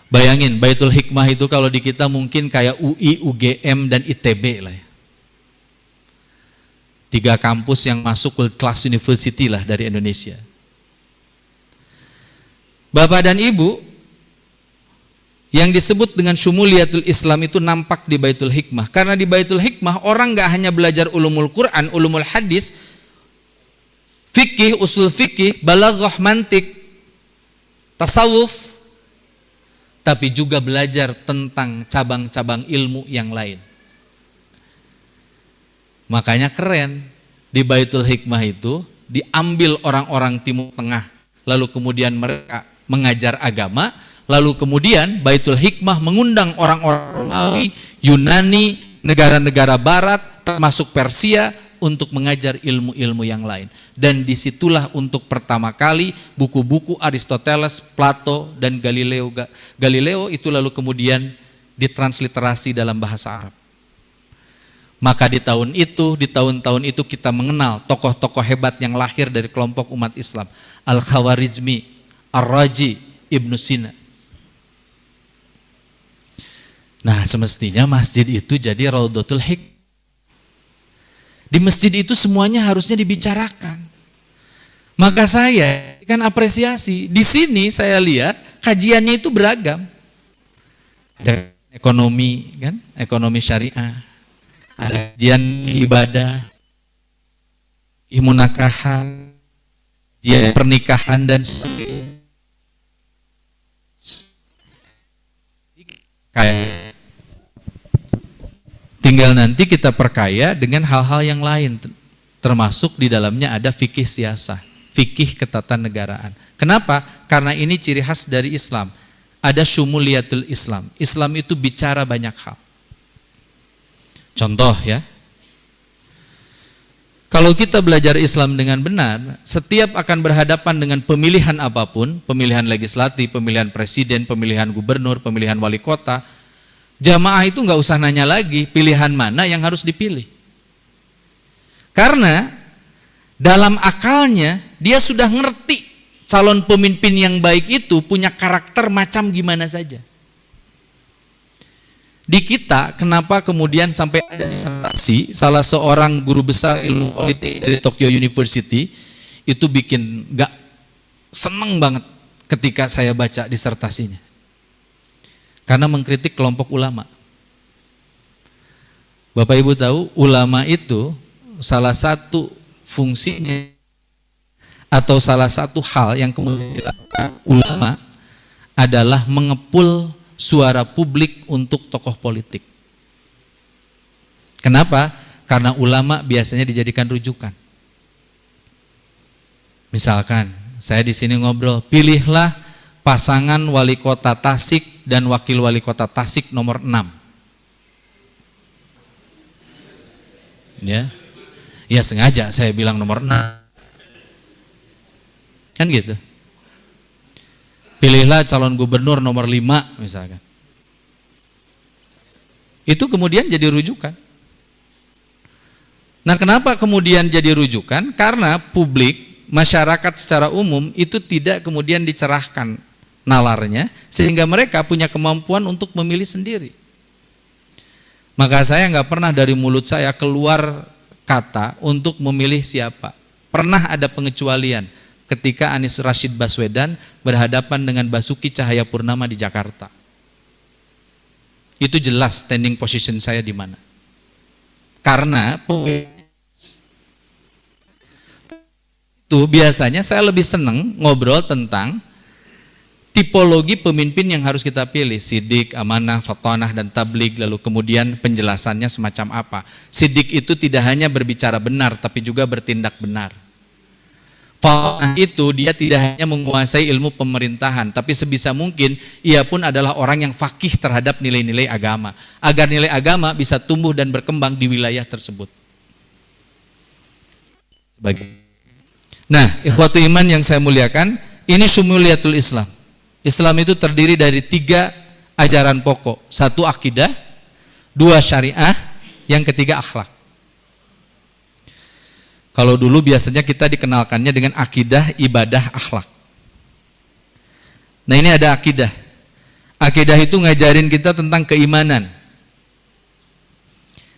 Bayangin, Baitul Hikmah itu kalau di kita mungkin kayak UI, UGM, dan ITB lah ya. 3 kampus yang masuk world class university lah dari Indonesia. Bapak dan Ibu, yang disebut dengan syumuliyatul Islam itu nampak di Baitul Hikmah. Karena di Baitul Hikmah orang gak hanya belajar ulumul Quran, ulumul hadis, fikih, usul fikih, balaghah, mantik, tasawuf, tapi juga belajar tentang cabang-cabang ilmu yang lain. Makanya keren, di Baitul Hikmah itu diambil orang-orang Timur Tengah, lalu kemudian mereka mengajar agama. Lalu kemudian Baitul Hikmah mengundang orang-orang Romawi, Yunani, negara-negara barat, termasuk Persia, untuk mengajar ilmu-ilmu yang lain. Dan disitulah untuk pertama kali buku-buku Aristoteles, Plato, dan Galileo itu lalu kemudian ditransliterasi dalam bahasa Arab. Maka di tahun-tahun itu kita mengenal tokoh-tokoh hebat yang lahir dari kelompok umat Islam. Al-Khawarizmi, Ar-Razi, Ibnu Sina. Nah, semestinya masjid itu jadi Raudhatul Hikmah. Di masjid itu semuanya harusnya dibicarakan. Maka saya kan apresiasi. Di sini saya lihat kajiannya itu beragam. Ada ekonomi, kan? Ekonomi syariah. Ada kajian ibadah, imunakahan, kajian pernikahan dan sebagainya. Kayak tinggal nanti kita perkaya dengan hal-hal yang lain, termasuk di dalamnya ada fikih siyasah, fikih ketatanegaraan. Kenapa? Karena ini ciri khas dari Islam. Ada syumuliyatul Islam. Islam itu bicara banyak hal. Contoh ya, kalau kita belajar Islam dengan benar, setiap akan berhadapan dengan pemilihan apapun, pemilihan legislatif, pemilihan presiden, pemilihan gubernur, pemilihan wali kota, jamaah itu nggak usah nanya lagi pilihan mana yang harus dipilih. Karena dalam akalnya dia sudah ngerti calon pemimpin yang baik itu punya karakter macam gimana saja. Di kita, kenapa kemudian sampai ada disertasi salah seorang guru besar ilmu politik dari Tokyo University itu bikin gak seneng banget ketika saya baca disertasinya. Karena mengkritik kelompok ulama. Bapak Ibu tahu, ulama itu salah satu fungsinya atau salah satu hal yang kemudian dilakukan ulama adalah mengepul suara publik untuk tokoh politik. Kenapa? Karena ulama biasanya dijadikan rujukan. Misalkan, saya di sini ngobrol, pilihlah pasangan wali kota Tasik dan wakil wali kota Tasik nomor 6. Ya. Ya sengaja saya bilang nomor 6. Kan gitu. Pilihlah calon gubernur nomor 5 misalkan. Itu kemudian jadi rujukan. Nah, kenapa kemudian jadi rujukan? Karena publik, masyarakat secara umum itu tidak kemudian dicerahkan nalarnya, sehingga mereka punya kemampuan untuk memilih sendiri. Maka saya nggak pernah dari mulut saya keluar kata untuk memilih siapa. Pernah ada pengecualian ketika Anies Rashid Baswedan berhadapan dengan Basuki Cahayapurnama di Jakarta. Itu jelas standing position saya di mana. Karena itu biasanya saya lebih senang ngobrol tentang tipologi pemimpin yang harus kita pilih, sidik, amanah, fatanah, dan tabligh, lalu kemudian penjelasannya semacam apa. Sidik itu tidak hanya berbicara benar, tapi juga bertindak benar. Fatanah itu dia tidak hanya menguasai ilmu pemerintahan, tapi sebisa mungkin ia pun adalah orang yang faqih terhadap nilai-nilai agama, agar nilai agama bisa tumbuh dan berkembang di wilayah tersebut. Nah, ikhwatu iman yang saya muliakan, ini syumuliyatul Islam. Islam itu terdiri dari 3 ajaran pokok. 1 akidah, 2 syariah, yang ketiga akhlak. Kalau dulu biasanya kita dikenalkannya dengan akidah, ibadah, akhlak. Nah ini ada akidah. Akidah itu ngajarin kita tentang keimanan.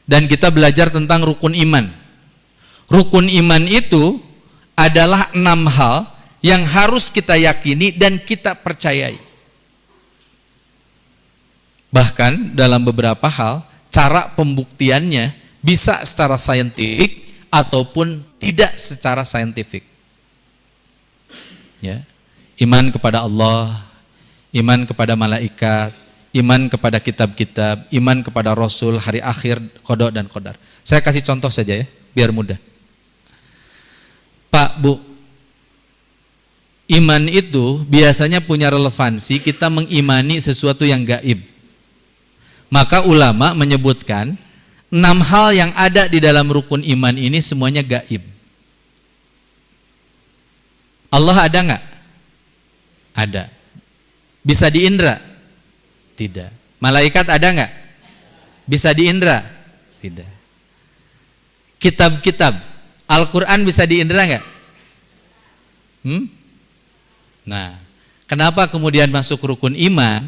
Dan kita belajar tentang rukun iman. Rukun iman itu adalah 6 hal yang harus kita yakini dan kita percayai. Bahkan dalam beberapa hal, cara pembuktiannya bisa secara saintifik ataupun tidak secara saintifik. Ya. Iman kepada Allah, iman kepada malaikat, iman kepada kitab-kitab, iman kepada Rasul, hari akhir, qada dan qadar. Saya kasih contoh saja ya, biar mudah. Pak, Bu, iman itu biasanya punya relevansi kita mengimani sesuatu yang gaib. Maka ulama menyebutkan 6 hal yang ada di dalam rukun iman ini semuanya gaib. Allah ada nggak? Ada. Bisa diindra? Tidak. Malaikat ada nggak? Bisa diindra? Tidak. Kitab-kitab Al-Quran bisa diindra nggak? Nah, kenapa kemudian masuk rukun iman?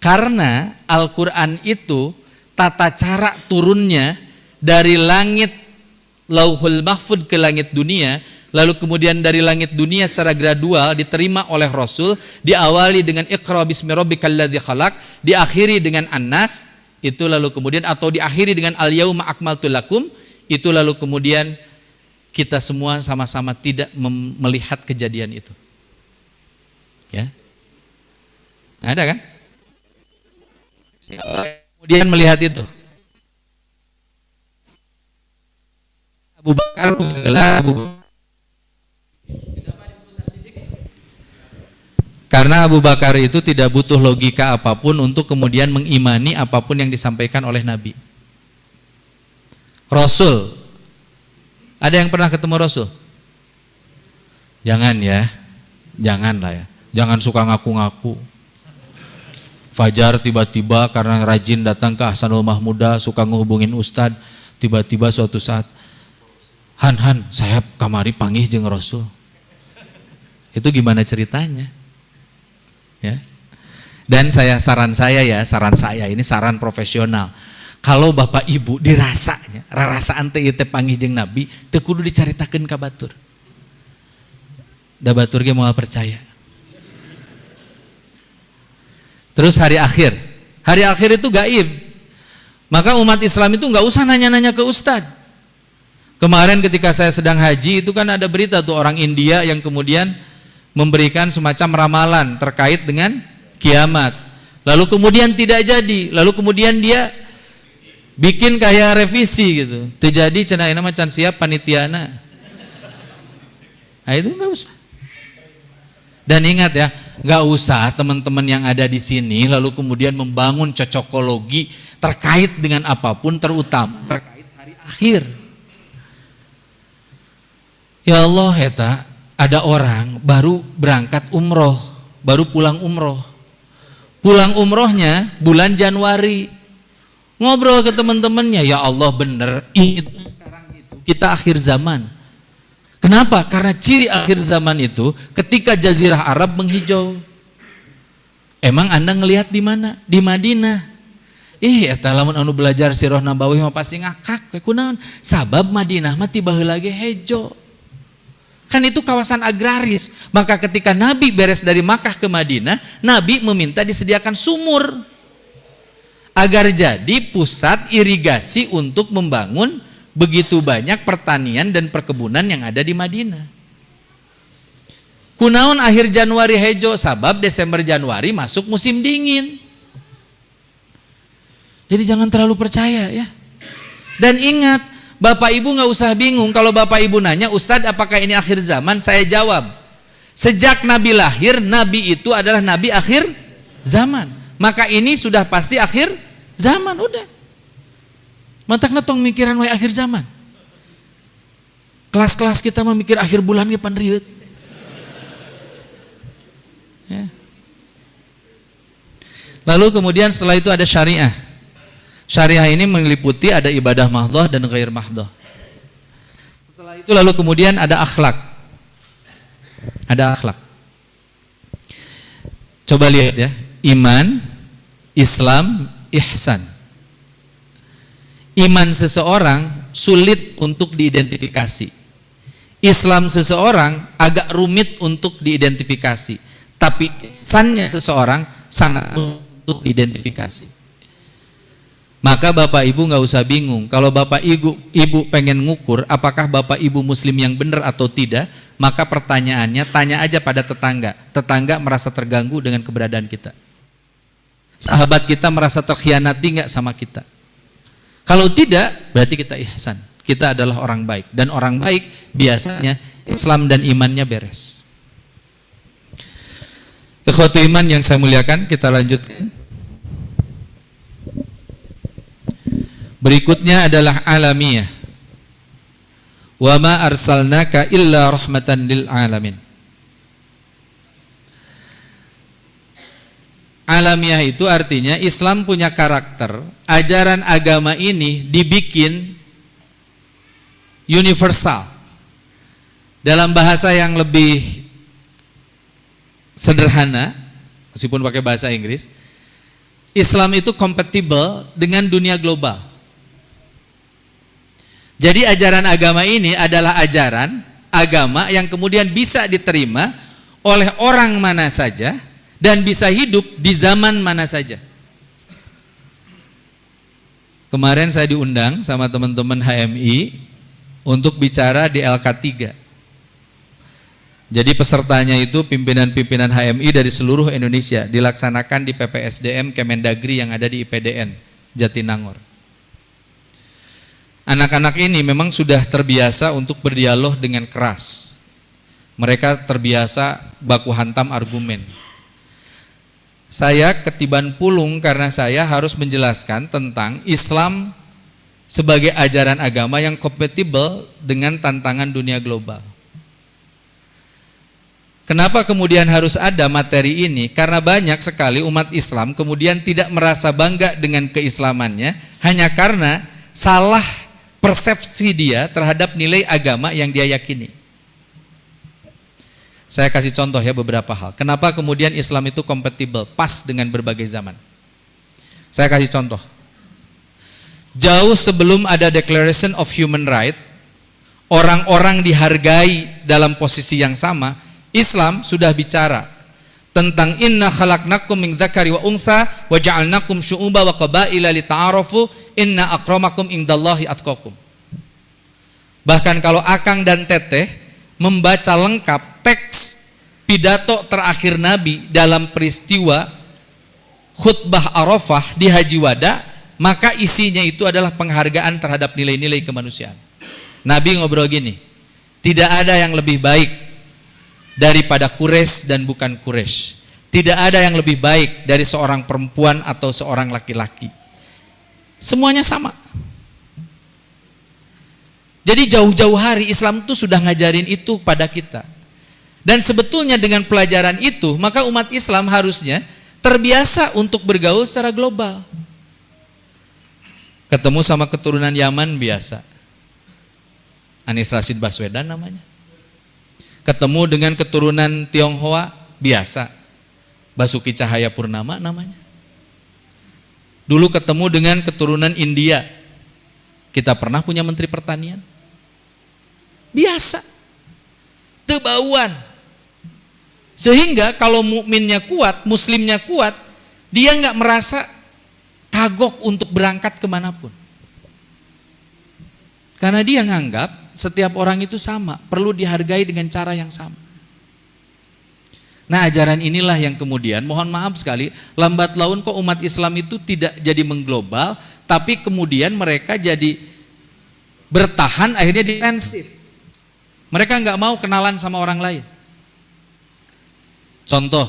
Karena Al-Quran itu tata cara turunnya dari langit Lauhul Mahfud ke langit dunia, lalu kemudian dari langit dunia secara gradual diterima oleh Rasul, diawali dengan Iqra bismi rabbikal ladzi khalaq, diakhiri dengan An-Nas, itu lalu kemudian atau diakhiri dengan Al-yauma akmaltu lakum, itu lalu kemudian kita semua sama-sama tidak melihat kejadian itu. Ya. Ada kan? Kemudian melihat itu. Abu Bakar karena Abu Bakar itu tidak butuh logika apapun untuk kemudian mengimani apapun yang disampaikan oleh Nabi. Rasul, ada yang pernah ketemu Rasul? Jangan ya, janganlah ya. Jangan suka ngaku-ngaku. Fajar tiba-tiba karena rajin datang ke Ahsanul Mahmuda, suka ngehubungin Ustadz, tiba-tiba suatu saat, Han, saya kamari panggih jeung Rasul. Itu gimana ceritanya? Ya. Dan saran saya ini saran profesional. Kalau Bapak Ibu dirasanya, rarasaan teh ieu teh panggih jeung Nabi, teu kudu dicaritakeun ka batur. Da batur ge moal percaya. Terus hari akhir itu gaib. Maka umat Islam itu nggak usah nanya-nanya ke ustadz. Kemarin ketika saya sedang haji itu kan ada berita tuh orang India yang kemudian memberikan semacam ramalan terkait dengan kiamat. Lalu kemudian tidak jadi. Lalu kemudian dia bikin kayak revisi gitu. Terjadi cenah nama can siap panitiana. Nah itu nggak usah. Dan ingat ya, nggak usah teman-teman yang ada di sini lalu kemudian membangun cocokologi terkait dengan apapun, terutama terkait hari akhir. Ya Allah, eta ada orang baru berangkat umroh, baru pulang umroh. Pulang umrohnya bulan Januari. Ngobrol ke teman-temannya, ya Allah bener, itu sekarang itu kita akhir zaman. Kenapa? Karena ciri akhir zaman itu ketika Jazirah Arab menghijau. Emang Anda ngelihat di mana? Di Madinah. Eta lamun anu belajar sirah nabawi mah pasti ngakak we kunaon? Sabab Madinah mah tiba heula ge hejo. Kan itu kawasan agraris. Maka ketika Nabi beres dari Makkah ke Madinah, Nabi meminta disediakan sumur agar jadi pusat irigasi untuk membangun begitu banyak pertanian dan perkebunan yang ada di Madinah. Kunaon akhir Januari hejo, sabab Desember Januari masuk musim dingin. Jadi jangan terlalu percaya ya. Dan ingat, Bapak Ibu nggak usah bingung kalau Bapak Ibu nanya, Ustadz apakah ini akhir zaman? Saya jawab, sejak Nabi lahir, Nabi itu adalah Nabi akhir zaman. Maka ini sudah pasti akhir zaman, udah. Mantakna tong mikiran wae akhir zaman. Kelas-kelas kita memikir akhir bulan ge pan rieuh. Ya. Lalu kemudian setelah itu ada syariah. Syariah ini meliputi ada ibadah mahdhah dan ghair mahdhah. Setelah itu lalu kemudian ada akhlak. Ada akhlak. Coba lihat ya, iman, Islam, ihsan. Iman seseorang sulit untuk diidentifikasi. Islam seseorang agak rumit untuk diidentifikasi. Tapi ihsannya seseorang sangat untuk diidentifikasi. Maka Bapak Ibu nggak usah bingung. Kalau Bapak Ibu pengen ngukur apakah Bapak Ibu Muslim yang benar atau tidak, maka pertanyaannya tanya aja pada tetangga. Tetangga merasa terganggu dengan keberadaan kita. Sahabat kita merasa terkhianati nggak sama kita? Kalau tidak, berarti kita ihsan. Kita adalah orang baik. Dan orang baik biasanya Islam dan imannya beres. Ikhwatu iman yang saya muliakan, kita lanjutkan. Berikutnya adalah alamiah. Wa ma arsalnaka illa rahmatan lil alamin. Alamiah itu artinya Islam punya karakter, ajaran agama ini dibikin universal. Dalam bahasa yang lebih sederhana, meskipun pakai bahasa Inggris, Islam itu kompatibel dengan dunia global. Jadi ajaran agama ini adalah ajaran agama yang kemudian bisa diterima oleh orang mana saja dan bisa hidup di zaman mana saja. Kemarin saya diundang sama teman-teman HMI untuk bicara di LK3. Jadi pesertanya itu pimpinan-pimpinan HMI dari seluruh Indonesia, dilaksanakan di PPSDM Kemendagri yang ada di IPDN Jatinangor. Anak-anak ini memang sudah terbiasa untuk berdialog dengan keras. Mereka terbiasa baku hantam argumen. Saya ketiban pulung karena saya harus menjelaskan tentang Islam sebagai ajaran agama yang kompatibel dengan tantangan dunia global. Kenapa kemudian harus ada materi ini? Karena banyak sekali umat Islam kemudian tidak merasa bangga dengan keislamannya hanya karena salah persepsi dia terhadap nilai agama yang dia yakini. Saya kasih contoh ya beberapa hal. Kenapa kemudian Islam itu kompatibel, pas dengan berbagai zaman. Saya kasih contoh. Jauh sebelum ada Declaration of Human Rights, orang-orang dihargai dalam posisi yang sama, Islam sudah bicara tentang inna khalaqnakum min dzakari wa untha wa ja'alnakum syu'uba wa qabaila lita'arafu inna akramakum indallahi atqakum. Bahkan kalau Akang dan Teteh membaca lengkap teks pidato terakhir Nabi dalam peristiwa khutbah Arafah di Haji Wada, maka isinya itu adalah penghargaan terhadap nilai-nilai kemanusiaan. Nabi ngobrol gini, tidak ada yang lebih baik daripada Quraisy dan bukan Quraisy. Tidak ada yang lebih baik dari seorang perempuan atau seorang laki-laki. Semuanya sama. Jadi jauh-jauh hari Islam itu sudah ngajarin itu pada kita. Dan sebetulnya dengan pelajaran itu, maka umat Islam harusnya terbiasa untuk bergaul secara global. Ketemu sama keturunan Yaman biasa. Anies Rashid Baswedan namanya. Ketemu dengan keturunan Tionghoa biasa. Basuki Cahayapurnama namanya. Dulu ketemu dengan keturunan India. Kita pernah punya menteri pertanian. Biasa. Tebauan. Sehingga kalau mukminnya kuat, muslimnya kuat, dia nggak merasa kagok untuk berangkat kemanapun. Karena dia nganggap setiap orang itu sama, perlu dihargai dengan cara yang sama. Nah, ajaran inilah yang kemudian, mohon maaf sekali, lambat laun kok umat Islam itu tidak jadi mengglobal, tapi kemudian mereka jadi bertahan, akhirnya defensif. Mereka nggak mau kenalan sama orang lain. Contoh,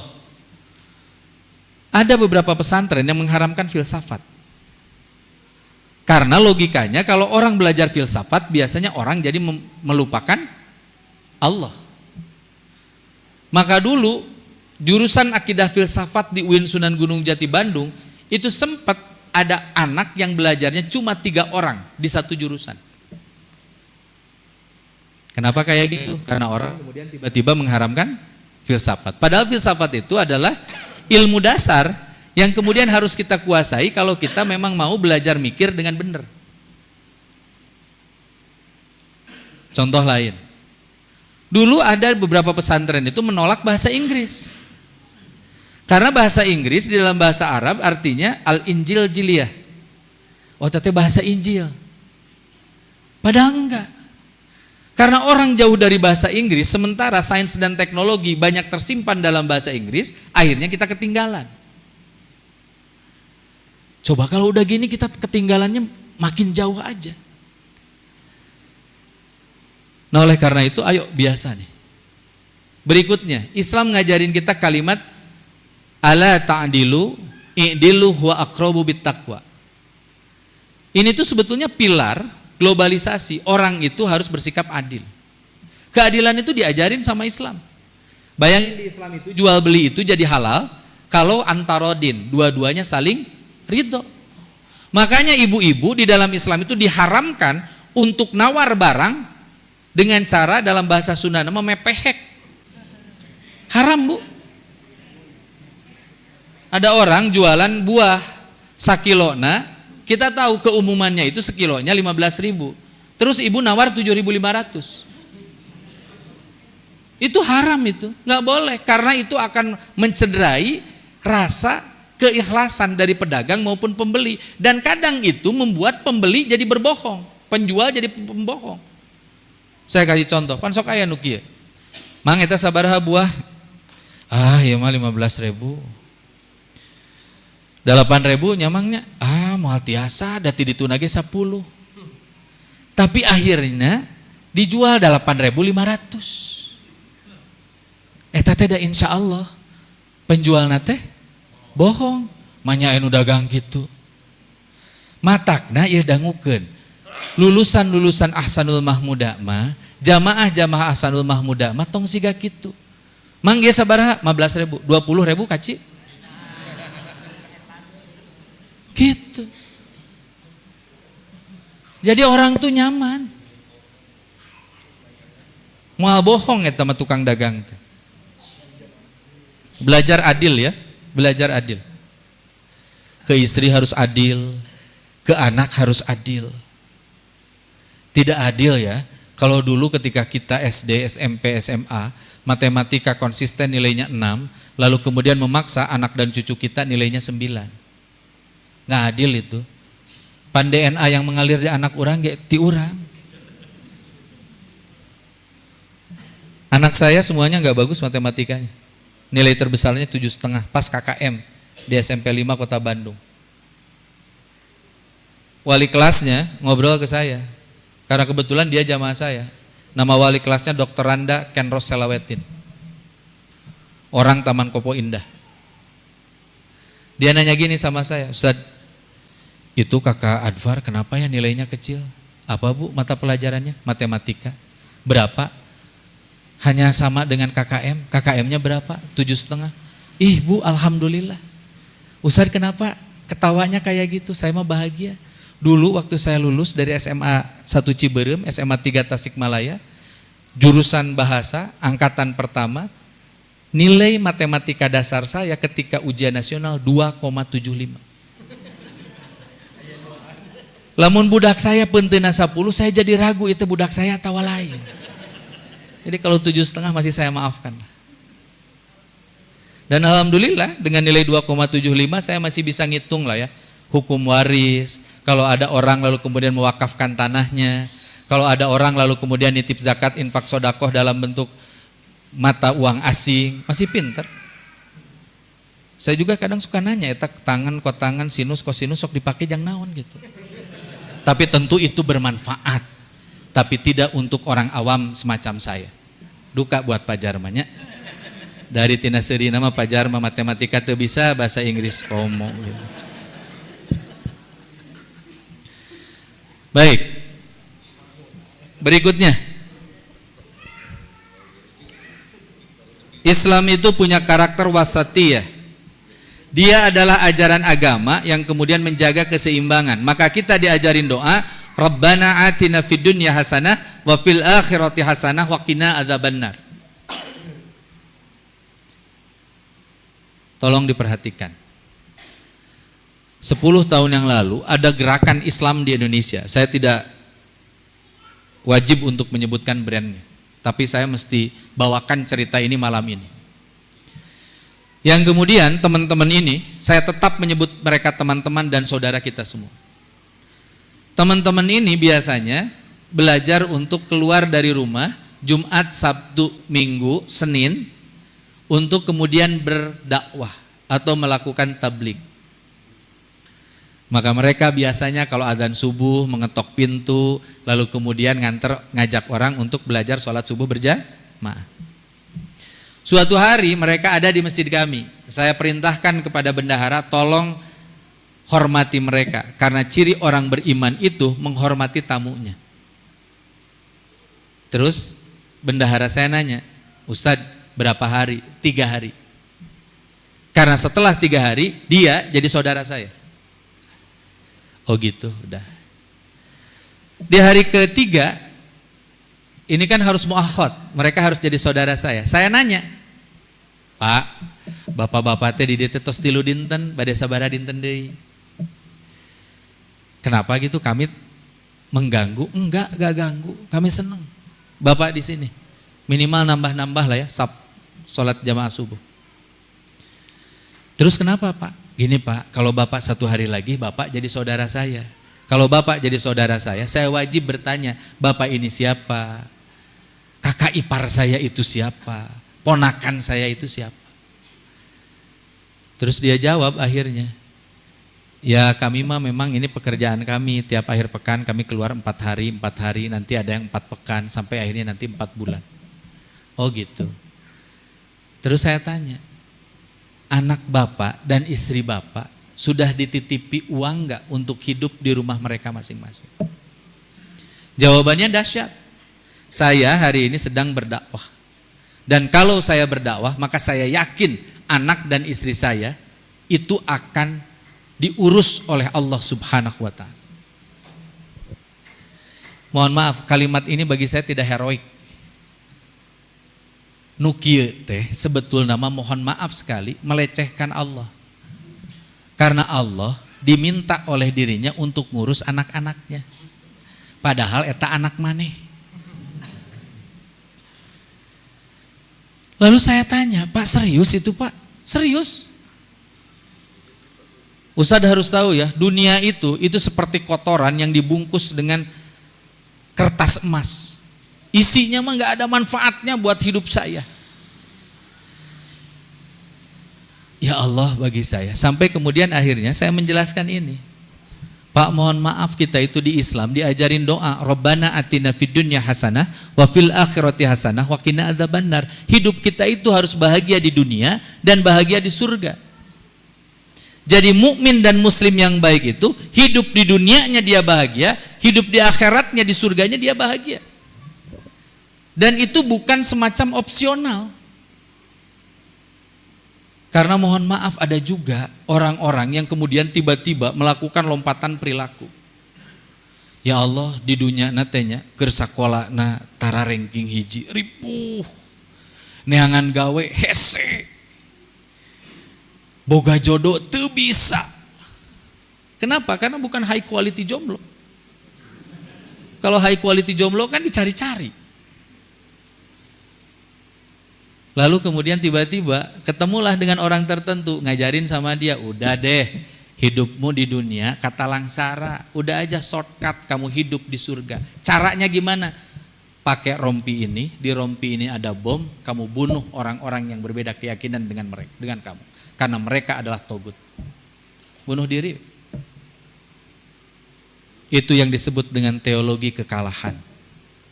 ada beberapa pesantren yang mengharamkan filsafat. Karena logikanya kalau orang belajar filsafat, biasanya orang jadi melupakan Allah. Maka dulu jurusan akidah filsafat di UIN Sunan Gunung Jati Bandung itu sempat ada anak yang belajarnya cuma 3 orang di satu jurusan. Kenapa kayak gitu? Karena orang kemudian tiba-tiba mengharamkan filsafat. Padahal filsafat itu adalah ilmu dasar yang kemudian harus kita kuasai kalau kita memang mau belajar mikir dengan benar. Contoh lain. Dulu ada beberapa pesantren itu menolak bahasa Inggris. Karena bahasa Inggris di dalam bahasa Arab artinya Al-Injil Jiliyah. Oh, teteh bahasa Injil. Padahal enggak. Karena orang jauh dari bahasa Inggris, sementara sains dan teknologi banyak tersimpan dalam bahasa Inggris, akhirnya kita ketinggalan. Coba kalau udah gini kita ketinggalannya makin jauh aja. Nah, oleh karena itu ayo biasa nih. Berikutnya, Islam ngajarin kita kalimat ala ta'dilu i'dilu huwa aqrabu bittaqwa. Ini tuh sebetulnya pilar globalisasi. Orang itu harus bersikap adil. Keadilan itu diajarin sama Islam. Bayangin di Islam itu jual beli itu jadi halal kalau antarodin, dua-duanya saling ridho. Makanya ibu-ibu di dalam Islam itu diharamkan untuk nawar barang dengan cara dalam bahasa Sunda nama mepehek. Haram, Bu. Ada orang jualan buah sakilona, kita tahu keumumannya itu sekilonya 15.000. Terus ibu nawar 7.500. Itu haram itu, nggak boleh karena itu akan mencederai rasa keikhlasan dari pedagang maupun pembeli, dan kadang itu membuat pembeli jadi berbohong, penjual jadi pembohong. Saya kasih contoh, pan sok aya nu kieu. Mang eta sabaraha buah? Ah, ieu mah 15.000. 8.000 nyamangnya. Ah, moal tiasa da ti dituna ge 10. Tapi akhirnya dijual 8.500. Eta teh da insyaallah penjualna teh bohong, manyain udah dagang gitu. Matakna ieu dangukeun. Lulusan Ahsanul Mahmuda mah, jamaah Ahsanul Mahmuda mah tong siga kitu. Mang ge sabaraha? 15.000, 20.000 kaci. Gitu. Jadi orang tuh nyaman. Moal bohong eta mah tukang dagang teh. Belajar adil ya, belajar adil. Ke istri harus adil, ke anak harus adil. Tidak adil ya, kalau dulu ketika kita SD, SMP, SMA, matematika konsisten nilainya 6, lalu kemudian memaksa anak dan cucu kita nilainya 9. Nggak adil itu. Pan DNA yang mengalir di anak orang, ti urang. Anak saya semuanya nggak bagus matematikanya. Nilai terbesarnya 7,5 pas KKM di SMP 5 Kota Bandung. Wali kelasnya ngobrol ke saya, karena kebetulan dia jamaah saya. Nama wali kelasnya Dr. Randa Kenros Selawetin. Orang Taman Kopo Indah. Dia nanya gini sama saya, Ustaz, itu kakak Advar kenapa ya nilainya kecil? Apa Bu mata pelajarannya? Matematika. Berapa? Hanya sama dengan KKM. KKM-nya berapa? 7,5. Ih Bu, alhamdulillah. Ustaz kenapa ketawanya kayak gitu? Saya mah bahagia. Dulu waktu saya lulus dari SMA 1 Ciberem, SMA 3 Tasikmalaya, jurusan bahasa, angkatan pertama, Nilai matematika dasar saya ketika ujian nasional 2,75. Lamun budak saya penteuna 10, saya jadi ragu itu budak saya atau lain. Jadi kalau 7,5 masih saya maafkan. Dan alhamdulillah dengan nilai 2,75 saya masih bisa ngitung lah ya. Hukum waris, kalau ada orang lalu kemudian mewakafkan tanahnya, kalau ada orang lalu kemudian nitip zakat, infak, sodakoh dalam bentuk mata uang asing, masih pinter. Saya juga kadang suka nanya, eta tangan kotangan sinus kosinus sok dipakai jang naon gitu. Tapi tentu itu bermanfaat, tapi tidak untuk orang awam semacam saya. Duka buat Pak Jarmanya. Dari tina seri nama Pak Jarma matematika teu bisa, bahasa Inggris komo gitu. Baik. Berikutnya, Islam itu punya karakter wasatiyah. Dia adalah ajaran agama yang kemudian menjaga keseimbangan. Maka kita diajarin doa, Rabbana atina fid dunya hasanah wa fil akhirati hasanah wa qina adzabannar. Tolong diperhatikan. 10 tahun yang lalu ada gerakan Islam di Indonesia. Saya tidak wajib untuk menyebutkan brandnya, tapi saya mesti bawakan cerita ini malam ini. Yang kemudian teman-teman ini, saya tetap menyebut mereka teman-teman dan saudara kita semua. Teman-teman ini biasanya belajar untuk keluar dari rumah Jumat, Sabtu, Minggu, Senin untuk kemudian berdakwah atau melakukan tabligh. Maka mereka biasanya kalau adzan subuh mengetok pintu, lalu kemudian ngajak orang untuk belajar sholat subuh berjamaah. Suatu hari mereka ada di masjid kami. Saya perintahkan kepada bendahara, tolong hormati mereka, karena ciri orang beriman itu menghormati tamunya. Terus bendahara saya nanya, Ustadz berapa hari? 3 hari. Karena setelah 3 hari dia jadi saudara saya. Oh gitu, udah. Di hari ketiga, ini kan harus muakhad, mereka harus jadi saudara saya. Saya nanya, Pak, bapak-bapak teh di dieu tos 3 dinten, bade sabaraha dinten deui. Kenapa gitu? Kami mengganggu? Enggak ganggu, kami senang. Bapak di sini, minimal nambah-nambah lah ya, salat jamaah subuh. Terus kenapa Pak? Gini Pak, kalau Bapak 1 hari lagi, Bapak jadi saudara saya. Kalau Bapak jadi saudara saya wajib bertanya, Bapak ini siapa? Kakak ipar saya itu siapa? Ponakan saya itu siapa? Terus dia jawab akhirnya, ya kami mah memang ini pekerjaan kami, tiap akhir pekan kami keluar 4 hari, nanti ada yang 4 pekan, sampai akhirnya nanti 4 bulan. Oh gitu. Terus saya tanya, anak Bapak dan istri Bapak sudah dititipi uang enggak untuk hidup di rumah mereka masing-masing? Jawabannya dahsyat. Saya hari ini sedang berdakwah. Dan kalau saya berdakwah, maka saya yakin anak dan istri saya itu akan diurus oleh Allah Subhanahu wa ta'ala. Mohon maaf, kalimat ini bagi saya tidak heroik. Nukieu teh sebetulnya mohon maaf sekali melecehkan Allah. Karena Allah diminta oleh dirinya untuk ngurus anak-anaknya. Padahal eta anak maneh. Lalu saya tanya, Pak serius itu Pak? Serius? Ustadz harus tahu ya, dunia itu seperti kotoran yang dibungkus dengan kertas emas. Isinya mah nggak ada manfaatnya buat hidup saya. Ya Allah bagi saya. Sampai kemudian akhirnya saya menjelaskan ini. Pak mohon maaf, kita itu di Islam diajarin doa, Rabbana atina fid dunya hasanah wa fil akhirati hasanah wa qina adzabannar. Hidup kita itu harus bahagia di dunia dan bahagia di surga. Jadi mukmin dan muslim yang baik itu hidup di dunianya dia bahagia, hidup di akhiratnya di surganya dia bahagia. Dan itu bukan semacam opsional. Karena mohon maaf ada juga orang-orang yang kemudian tiba-tiba melakukan lompatan perilaku. Ya Allah, di dunia natenya keur sakolana tara ranking hiji ripuh. neangan gawe hese, boga jodoh teu bisa. Kenapa? Karena bukan high quality jomblo. Kalau high quality jomblo kan dicari-cari. Lalu kemudian tiba-tiba ketemulah dengan orang tertentu, ngajarin sama dia, udah deh hidupmu di dunia kata langsara, udah aja shortcut kamu hidup di surga. Caranya gimana? Pakai rompi ini, di rompi ini ada bom, kamu bunuh orang-orang yang berbeda keyakinan dengan mereka, dengan kamu. Karena mereka adalah togut. Bunuh diri. Itu yang disebut dengan teologi kekalahan.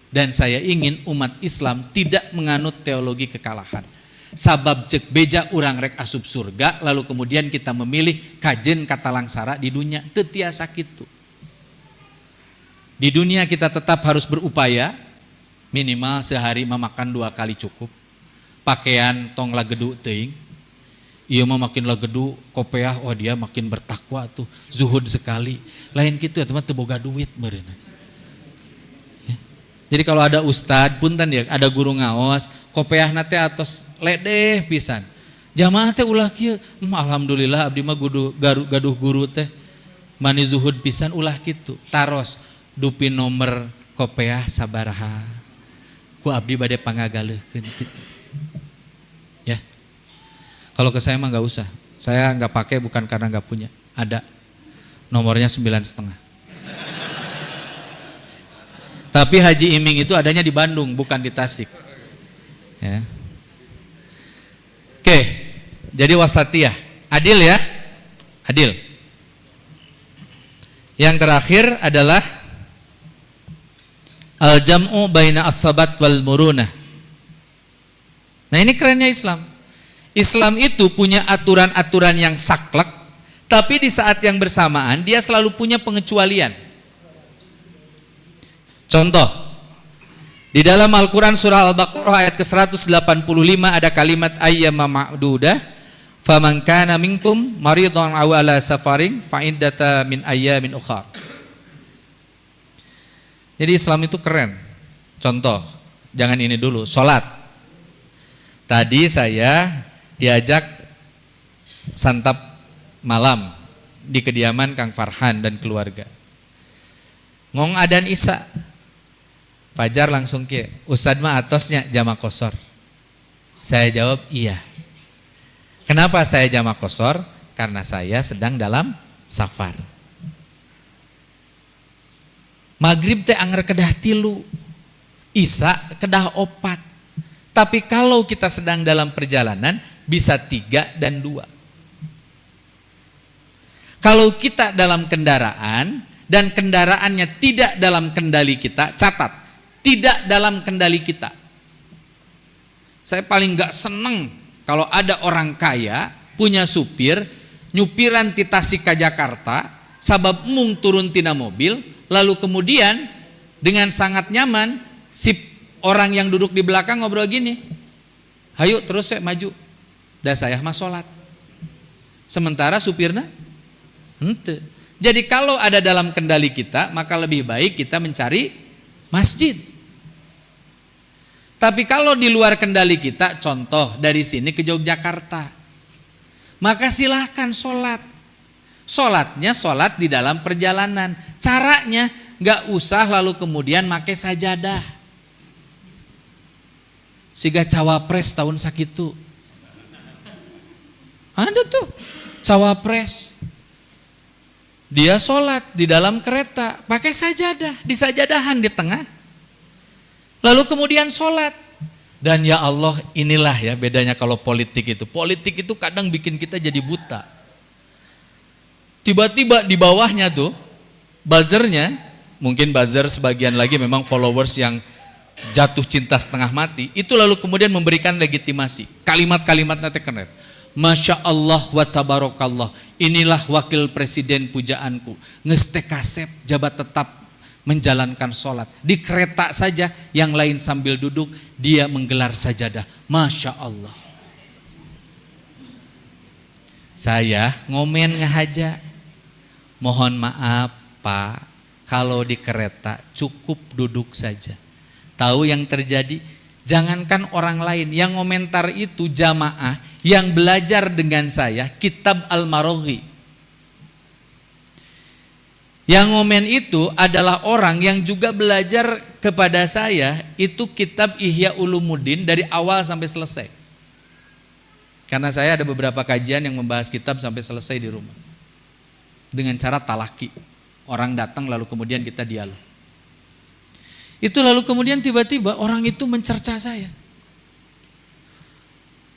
Dan saya ingin umat Islam tidak menganut teologi kekalahan. Sabab cek beja urang rek asup surga, lalu kemudian kita memilih kajen kata langsara di dunia, teu tiasa kitu. Di dunia kita tetap harus berupaya, minimal sehari memakan 2 kali cukup. Pakaian tong lagedu teuing. Iya mah makin lagedu, kopeah, oh dia makin bertakwa tuh, zuhud sekali. Lain gitu ya teman, teu boga duit meureun. Jadi kalau ada ustad punten ya, ada guru ngaos, kopeah nate atos ledeh pisan. Jamaah teh ulah kieu, alhamdulillah abdi mah gaduh guru teh mani zuhud pisan ulah kitu. Taros dupi nomor kopeah sabaraha. Ku abdi bade pangagaleukeun kitu. Ya. Kalau ke saya mah enggak usah. Saya enggak pakai bukan karena enggak punya. Ada. Nomornya 9,5. Tapi Haji Iming itu adanya di Bandung, bukan di Tasik. Ya. Oke, jadi wasatiyah. Adil ya? Adil. Yang terakhir adalah al-jam'u baina as-sabat wal murunah. Nah ini kerennya Islam. Islam itu punya aturan-aturan yang saklek, tapi di saat yang bersamaan dia selalu punya pengecualian. Contoh, di dalam Al-Quran surah Al-Baqarah ayat ke-185 ada kalimat ayyama ma'dudah, faman kana minkum maridun aw ala safarin fa iddata min ayyamin ukhar. Jadi Islam itu keren. Contoh, jangan ini dulu, sholat. Tadi saya diajak santap malam di kediaman Kang Farhan dan keluarga. Ngong adan Isya. Fajar langsung ke, Ustadz mah atosnya jama kosor. Saya jawab iya. Kenapa saya jama kosor? Karena saya sedang dalam safar. Maghrib teh anger kedah 3, Isya kedah 4. Tapi kalau kita sedang dalam perjalanan bisa 3 dan 2. Kalau kita dalam kendaraan dan kendaraannya tidak dalam kendali kita, catat. Tidak dalam kendali kita. Saya paling gak seneng kalau ada orang kaya punya supir, nyupiran ti Tasik ke Jakarta, sabab mung turun tina mobil, lalu kemudian dengan sangat nyaman si orang yang duduk di belakang ngobrol gini, hayu terus maju, dah saya mah sholat. Sementara supirna henteu. Jadi kalau ada dalam kendali kita, maka lebih baik kita mencari masjid. Tapi kalau di luar kendali kita, contoh dari sini ke Yogyakarta, maka silahkan sholat. Sholatnya sholat di dalam perjalanan. Caranya gak usah lalu kemudian make sajadah. Siga cawapres tahun sakitu. Ada tuh cawapres. Dia sholat di dalam kereta, pakai sajadah, di sajadahan di tengah. Lalu kemudian sholat. Dan ya Allah, inilah ya bedanya kalau politik itu. Politik itu kadang bikin kita jadi buta. Tiba-tiba di bawahnya tuh, buzzernya, mungkin buzzer sebagian lagi memang followers yang jatuh cinta setengah mati, itu lalu kemudian memberikan legitimasi. Kalimat-kalimat nanti keren. Masya Allah wa tabarakallah, inilah wakil presiden pujaanku. Ngeste kasep jabat tetap menjalankan sholat. Di kereta saja, yang lain sambil duduk, dia menggelar sajadah. Masya Allah. Saya ngomen ngehaja. Mohon maaf Pak, kalau di kereta cukup duduk saja. Tahu yang terjadi? Jangankan orang lain, yang komentar itu jamaah yang belajar dengan saya kitab Al-Maraghi. Yang ngomen itu adalah orang yang juga belajar kepada saya itu kitab Ihya Ulumuddin dari awal sampai selesai. Karena saya ada beberapa kajian yang membahas kitab sampai selesai di rumah. Dengan cara talaki. Orang datang lalu kemudian kita dialog. Itu lalu kemudian tiba-tiba orang itu mencerca saya.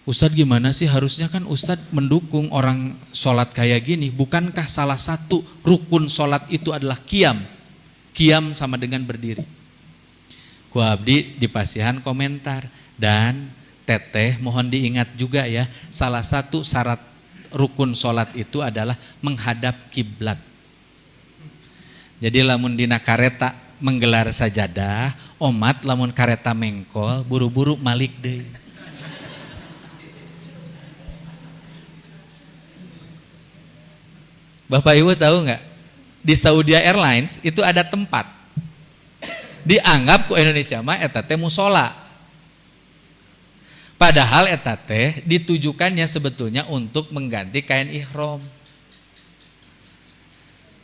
Ustadz gimana sih, harusnya kan Ustadz mendukung orang sholat kayak gini. Bukankah salah satu rukun sholat itu adalah qiyam? Qiyam sama dengan berdiri. Ku abdi di pasihan komentar. Dan teteh mohon diingat juga ya, salah satu syarat rukun sholat itu adalah menghadap kiblat. Jadi lamun dina kareta menggelar sajadah, omat lamun kareta mengkol, buru-buru malik deh. Bapak Ibu tahu nggak? Di Saudi Airlines itu ada tempat dianggap ku Indonesia mah eta teh musola. Padahal eta teh ditujukannya sebetulnya untuk mengganti kain ihram.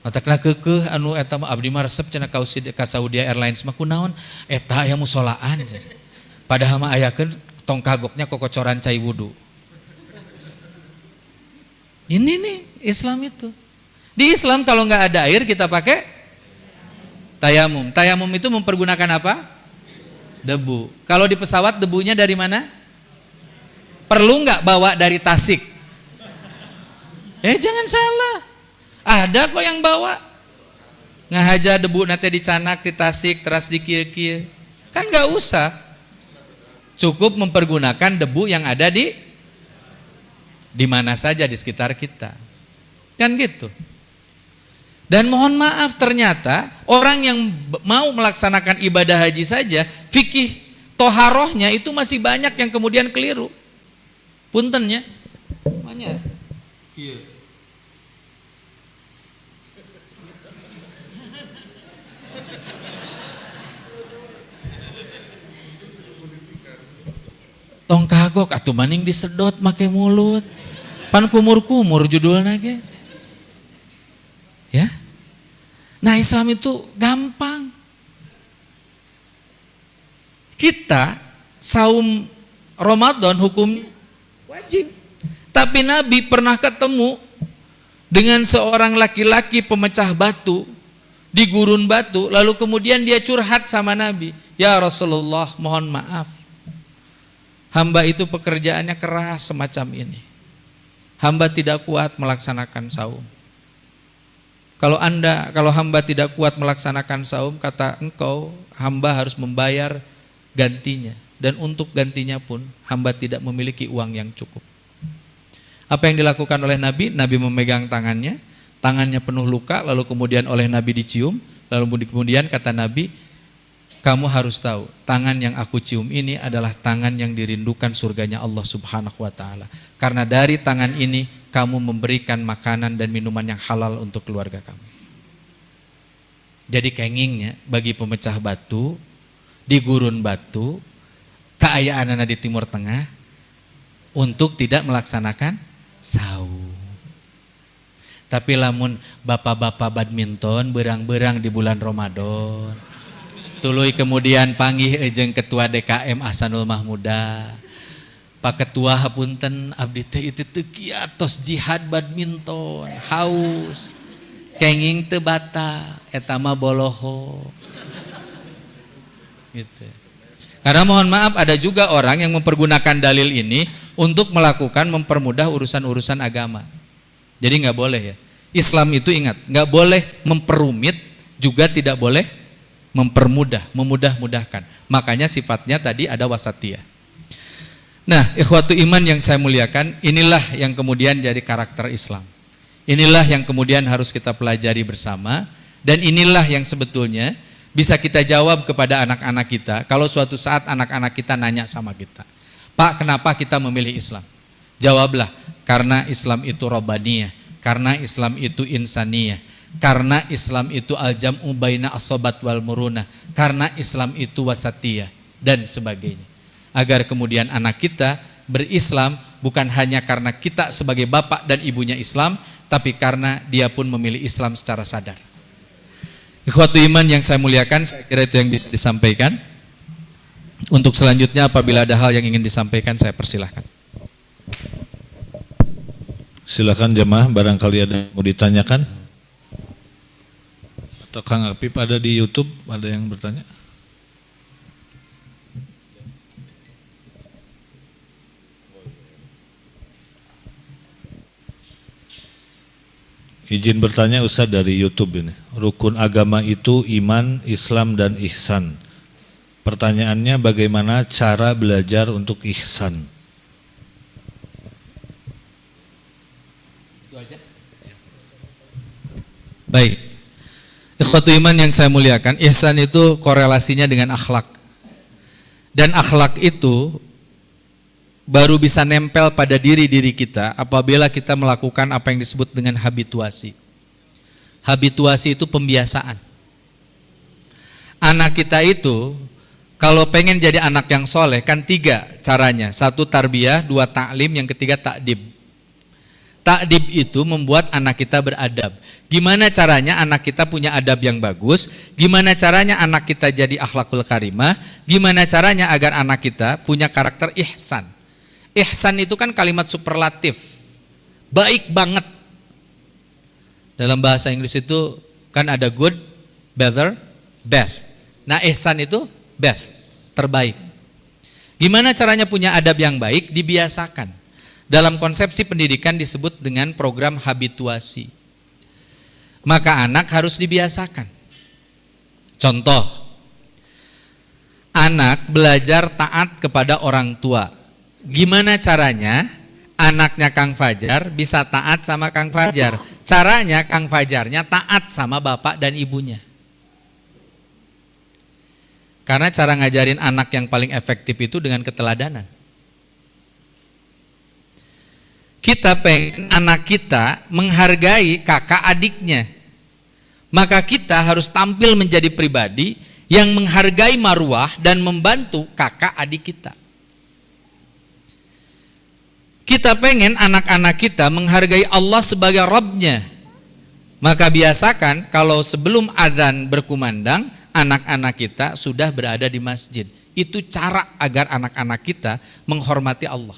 Matakna keukeuh anu eta mah abdi mah resep cenah ka Saudi Airlines mah kunaon? Eta aya musolaan. Padahal mah ayakeun tong kagoknya kokocoran cai wudu. Ini nih Islam itu. Di Islam kalau nggak ada air kita pakai tayamum. Tayamum itu mempergunakan apa? Debu. Kalau di pesawat debunya dari mana? Perlu nggak bawa dari Tasik? Jangan salah. Ada kok yang bawa. Ngahaja debu nanti dicanak di Tasik teras di kieu-kieu. Kan nggak usah. Cukup mempergunakan debu yang ada di mana saja di sekitar kita. Kan gitu. Dan mohon maaf ternyata orang yang mau melaksanakan ibadah haji saja fikih toharohnya itu masih banyak yang kemudian keliru. Puntennya. Makanya. Iya. Tong kagok atuh maning disedot make mulut. Pan kumur-kumur judulna ge. Ya. Nah, Islam itu gampang. Kita saum Ramadan hukum wajib. Tapi Nabi pernah ketemu dengan seorang laki-laki pemecah batu di gurun batu, lalu kemudian dia curhat sama Nabi, "Ya Rasulullah, mohon maaf. Hamba itu pekerjaannya keras semacam ini. Hamba tidak kuat melaksanakan saum. Kalau hamba tidak kuat melaksanakan saum, kata engkau, hamba harus membayar gantinya. Dan untuk gantinya pun, hamba tidak memiliki uang yang cukup." Apa yang dilakukan oleh Nabi? Nabi memegang tangannya penuh luka, lalu kemudian oleh Nabi dicium, lalu kemudian kata Nabi, "Kamu harus tahu, tangan yang aku cium ini adalah tangan yang dirindukan surganya Allah Subhanahu wa ta'ala. Karena dari tangan ini kamu memberikan makanan dan minuman yang halal untuk keluarga kamu." Jadi kengingnya bagi pemecah batu di gurun batu, keayaan di Timur Tengah untuk tidak melaksanakan saum. Tapi lamun bapak-bapak badminton berang-berang di bulan Ramadan, tuluy kemudian panggih jeung ketua DKM Ahsanul Mahmuda, Pak Ketua hapunten abdi teh itu teu kiatos jihad badminton, haus. Kenging teu bata, eta mah boloho. Gitu. Karena mohon maaf ada juga orang yang mempergunakan dalil ini untuk melakukan mempermudah urusan-urusan agama. Jadi nggak boleh ya. Islam itu ingat, nggak boleh memperumit, juga tidak boleh mempermudah, memudah-mudahkan. Makanya sifatnya tadi ada wasatiyah. Nah, ikhwatu iman yang saya muliakan, inilah yang kemudian jadi karakter Islam. Inilah yang kemudian harus kita pelajari bersama, dan inilah yang sebetulnya bisa kita jawab kepada anak-anak kita kalau suatu saat anak-anak kita nanya sama kita, "Pak, kenapa kita memilih Islam?" Jawablah, karena Islam itu robbaniyah, karena Islam itu insaniyah, karena Islam itu al-jam'u baina as-sobat wal murunah, karena Islam itu wasatiyah, dan sebagainya. agar kemudian anak kita berislam bukan hanya karena kita sebagai bapak dan ibunya Islam, tapi karena dia pun memilih Islam secara sadar. Ikhwatu iman yang saya muliakan, saya kira itu yang bisa disampaikan. Untuk selanjutnya apabila ada hal yang ingin disampaikan, saya persilahkan. Silakan jemaah, barangkali ada yang mau ditanyakan. Atau Kang Apip ada di YouTube, ada yang bertanya? Izin bertanya Ustaz dari YouTube ini. Rukun agama itu iman, Islam, dan ihsan. Pertanyaannya bagaimana cara belajar untuk ihsan? Baik. Ikhwatu iman yang saya muliakan, ihsan itu korelasinya dengan akhlak. Dan akhlak itu baru bisa nempel pada diri-diri kita apabila kita melakukan apa yang disebut dengan habituasi. Habituasi itu pembiasaan. Anak kita itu kalau pengen jadi anak yang soleh kan 3 caranya. 1 tarbiyah, 2 ta'lim, yang ketiga ta'dib. Ta'dib itu membuat anak kita beradab. Gimana caranya anak kita punya adab yang bagus? Gimana caranya anak kita jadi akhlakul karimah? Gimana caranya agar anak kita punya karakter ihsan? Ihsan itu kan kalimat superlatif, baik banget. Dalam bahasa Inggris itu kan ada good, better, best. Nah ihsan itu best, terbaik. Gimana caranya punya adab yang baik? Dibiasakan. Dalam konsepsi pendidikan disebut dengan program habituasi. Maka anak harus dibiasakan. Contoh, anak belajar taat kepada orang tua. Gimana caranya anaknya Kang Fajar bisa taat sama Kang Fajar? Caranya Kang Fajarnya taat sama bapak dan ibunya. Karena cara ngajarin anak yang paling efektif itu dengan keteladanan. Kita pengen anak kita menghargai kakak adiknya. Maka kita harus tampil menjadi pribadi yang menghargai marwah dan membantu kakak adik kita. Kita pengen anak-anak kita menghargai Allah sebagai Rabbnya. Maka biasakan kalau sebelum azan berkumandang, anak-anak kita sudah berada di masjid. Itu cara agar anak-anak kita menghormati Allah.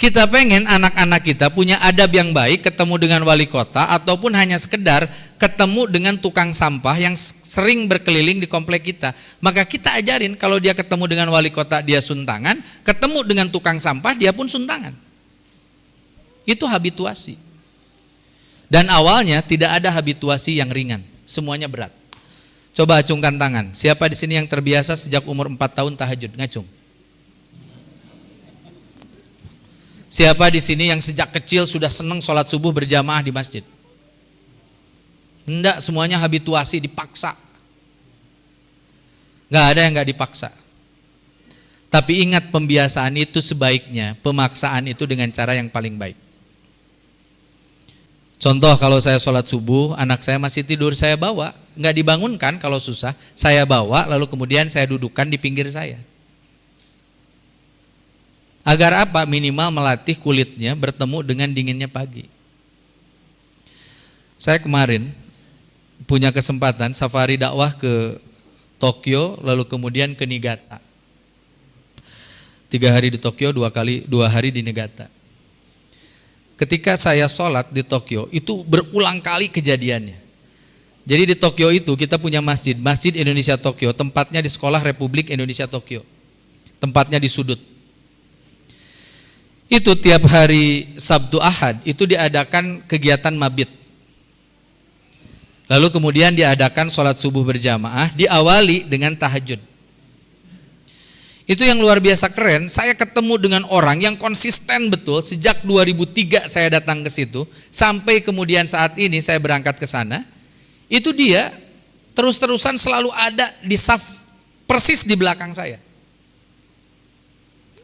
Kita pengen anak-anak kita punya adab yang baik, ketemu dengan wali kota ataupun hanya sekedar ketemu dengan tukang sampah yang sering berkeliling di komplek kita. Maka kita ajarin kalau dia ketemu dengan wali kota dia suntangan, ketemu dengan tukang sampah dia pun suntangan. Itu habituasi. Dan awalnya tidak ada habituasi yang ringan, semuanya berat. Coba acungkan tangan. Siapa di sini yang terbiasa sejak umur 4 tahun tahajud? Ngacung. Siapa di sini yang sejak kecil sudah senang sholat subuh berjamaah di masjid? Enggak, semuanya habituasi, dipaksa. Enggak ada yang enggak dipaksa. Tapi ingat, pembiasaan itu sebaiknya, pemaksaan itu dengan cara yang paling baik. Contoh, kalau saya sholat subuh, anak saya masih tidur, saya bawa. Enggak dibangunkan kalau susah, saya bawa lalu kemudian saya dudukkan di pinggir saya. Agar apa? Minimal melatih kulitnya bertemu dengan dinginnya pagi. Saya kemarin punya kesempatan safari dakwah ke Tokyo, lalu kemudian ke Niigata. 3 hari di Tokyo, 2 hari di Niigata. Ketika saya sholat di Tokyo, itu berulang kali kejadiannya. Jadi di Tokyo itu kita punya masjid, Masjid Indonesia Tokyo, tempatnya di Sekolah Republik Indonesia Tokyo. Tempatnya di sudut. Itu tiap hari Sabtu Ahad itu diadakan kegiatan mabit. Lalu kemudian diadakan sholat subuh berjamaah, diawali dengan tahajud. Itu yang luar biasa keren, saya ketemu dengan orang yang konsisten betul, sejak 2003 saya datang ke situ, sampai kemudian saat ini saya berangkat ke sana, itu dia terus-terusan selalu ada di saf persis di belakang saya.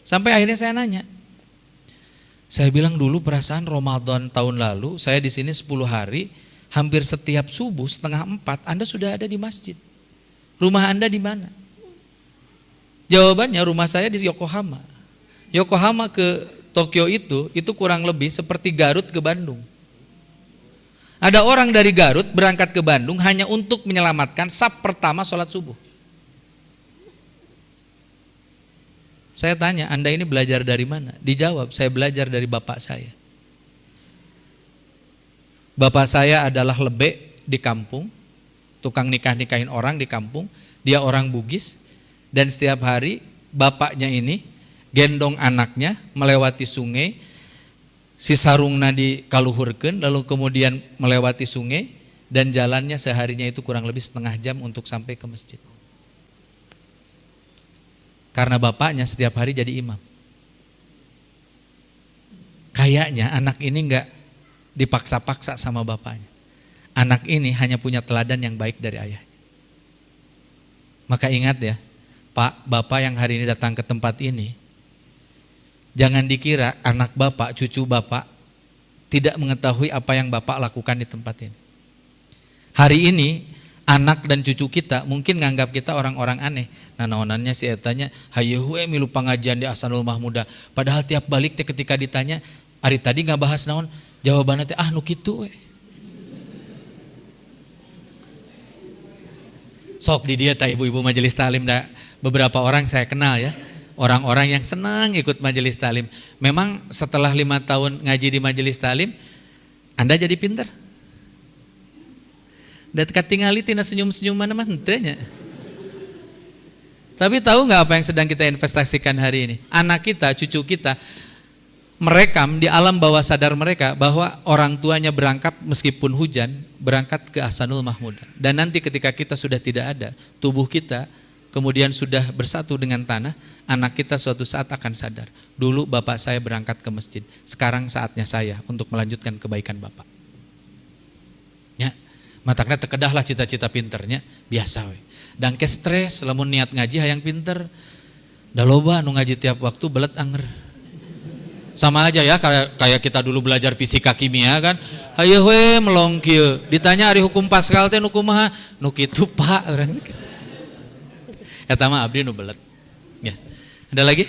Sampai akhirnya saya nanya, saya bilang dulu perasaan Ramadan tahun lalu saya di sini 10 hari, hampir setiap subuh 3:30 Anda sudah ada di masjid. Rumah Anda di mana? Jawabannya rumah saya di Yokohama. Yokohama ke Tokyo itu kurang lebih seperti Garut ke Bandung. Ada orang dari Garut berangkat ke Bandung hanya untuk menyelamatkan saf pertama sholat subuh. Saya tanya, Anda ini belajar dari mana? Dijawab, saya belajar dari bapak saya. Bapak saya adalah lebek di kampung, tukang nikah-nikahin orang di kampung. Dia orang Bugis, dan setiap hari bapaknya ini gendong anaknya melewati sungai, si sarungna dikaluhurkeun, lalu kemudian melewati sungai, dan jalannya seharinya itu kurang lebih setengah jam untuk sampai ke masjid. Karena bapaknya setiap hari jadi imam. Kayaknya anak ini enggak dipaksa-paksa sama bapaknya. Anak ini hanya punya teladan yang baik dari ayahnya. Maka ingat ya, Pak, Bapak yang hari ini datang ke tempat ini, jangan dikira anak Bapak, cucu Bapak tidak mengetahui apa yang Bapak lakukan di tempat ini. Hari ini anak dan cucu kita mungkin nganggap kita orang-orang aneh. Nah, naonannya si etanya hayu we milu pengajian di Ahsanul Mahmuda. Padahal tiap balik teh ketika ditanya, ari tadi nggak bahas naon, jawabannya teh nu kitu we. Sok di dia ibu-ibu majelis talim dah beberapa orang saya kenal ya. Orang-orang yang senang ikut majelis talim. Memang setelah 5 tahun ngaji di majelis talim, Anda jadi pinter. Dan katingali tina senyum-senyuman mah henteu nya. Tapi tahu nggak apa yang sedang kita investasikan hari ini? Anak kita, cucu kita merekam di alam bawah sadar mereka bahwa orang tuanya berangkat meskipun hujan, berangkat ke Ahsanul Mahmuda. Dan nanti ketika kita sudah tidak ada, tubuh kita kemudian sudah bersatu dengan tanah, anak kita suatu saat akan sadar. Dulu bapak saya berangkat ke masjid, sekarang saatnya saya untuk melanjutkan kebaikan bapak. Ya, matakna tekedahlah cita-cita pinternya, biasa we. Dan ke stres, lamun niat ngaji hayang pinter, da loba anu ngaji tiap waktu belet anger. Sama aja ya kayak kita dulu belajar fisika kimia kan. Hayu we melong kieu. Ditanya ari hukum Pascal teh nu kumaha? Nu kitu Pak, urang kitu. Eta mah abdi nu belet. Ya. Ada lagi?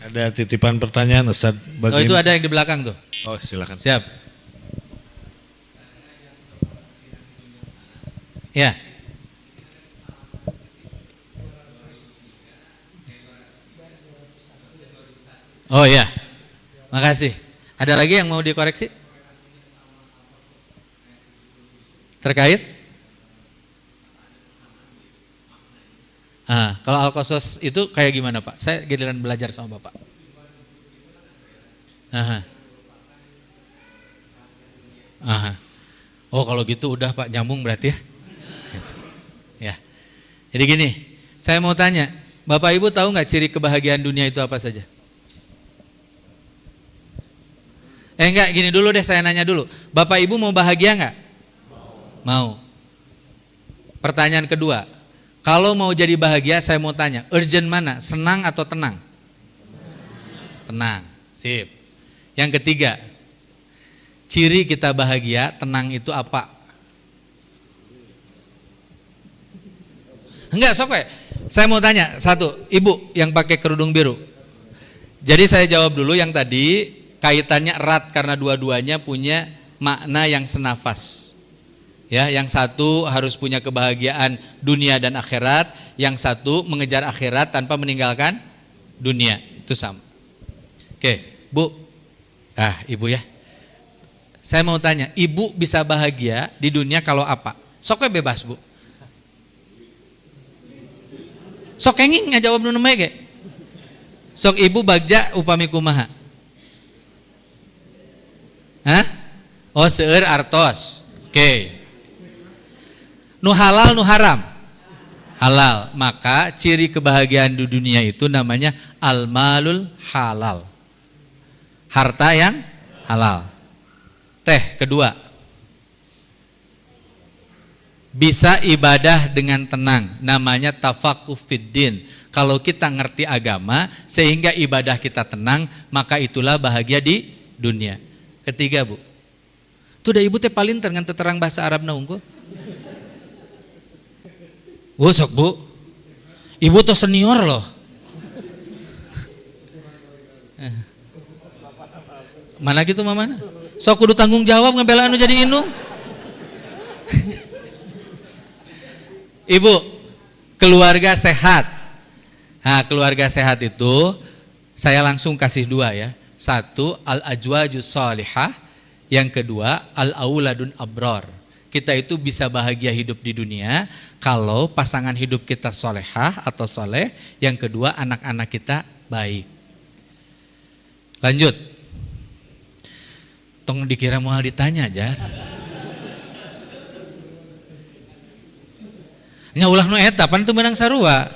Ada titipan pertanyaan Ustaz. Oh itu ada yang di belakang tuh. Oh silakan. Siap. Ya. Oh ya. Makasih. Ada lagi yang mau dikoreksi? Terkait? Kalau Al-Qasas itu kayak gimana Pak? Saya giliran belajar sama Bapak. Oh kalau gitu udah Pak, nyambung berarti ya. Ya. Jadi gini, saya mau tanya, Bapak Ibu tahu nggak ciri kebahagiaan dunia itu apa saja? Enggak, gini dulu deh, saya nanya dulu. Bapak Ibu mau bahagia enggak? Mau. Pertanyaan kedua, kalau mau jadi bahagia saya mau tanya, urgent mana? Senang atau tenang? Tenang, sip. Yang ketiga, ciri kita bahagia, tenang itu apa? Enggak, sok ya. Saya mau tanya, satu, ibu yang pakai kerudung biru. Jadi saya jawab dulu yang tadi, kaitannya erat karena dua-duanya punya makna yang senafas. Ya, yang satu harus punya kebahagiaan dunia dan akhirat, yang satu mengejar akhirat tanpa meninggalkan dunia. Itu sama. Oke, Bu. Ibu ya. Saya mau tanya, ibu bisa bahagia di dunia kalau apa? Soknya bebas, Bu. Sok enging ngajawab nu namanya ge. Sok ibu bagja upami kumaha? Oh seueur artos. Oke. Nu halal nu haram? Halal. Maka ciri kebahagiaan di dunia itu namanya al-malul halal. Harta yang halal. Teh kedua. Bisa ibadah dengan tenang, namanya tafaqquh fiddin. Kalau kita ngerti agama sehingga ibadah kita tenang, maka itulah bahagia di dunia. Ketiga, Bu. Tuh da ibu teh paling dengan terang bahasa Arab na unggul. Sok Bu. Ibu tuh senior loh. Mana gitu mamana? Sok kudu tanggung jawab ngebela anu jadi indung. Ibu, keluarga sehat. Nah, keluarga sehat itu saya langsung kasih dua ya. Satu, al-ajwajus shalihah. Yang kedua, al-auladun abror. Kita itu bisa bahagia hidup di dunia kalau pasangan hidup kita solehah atau soleh. Yang kedua, anak-anak kita baik. Lanjut. Tong dikira mau ditanya aja. Nya ulah nu eta pan teu meunang sarua.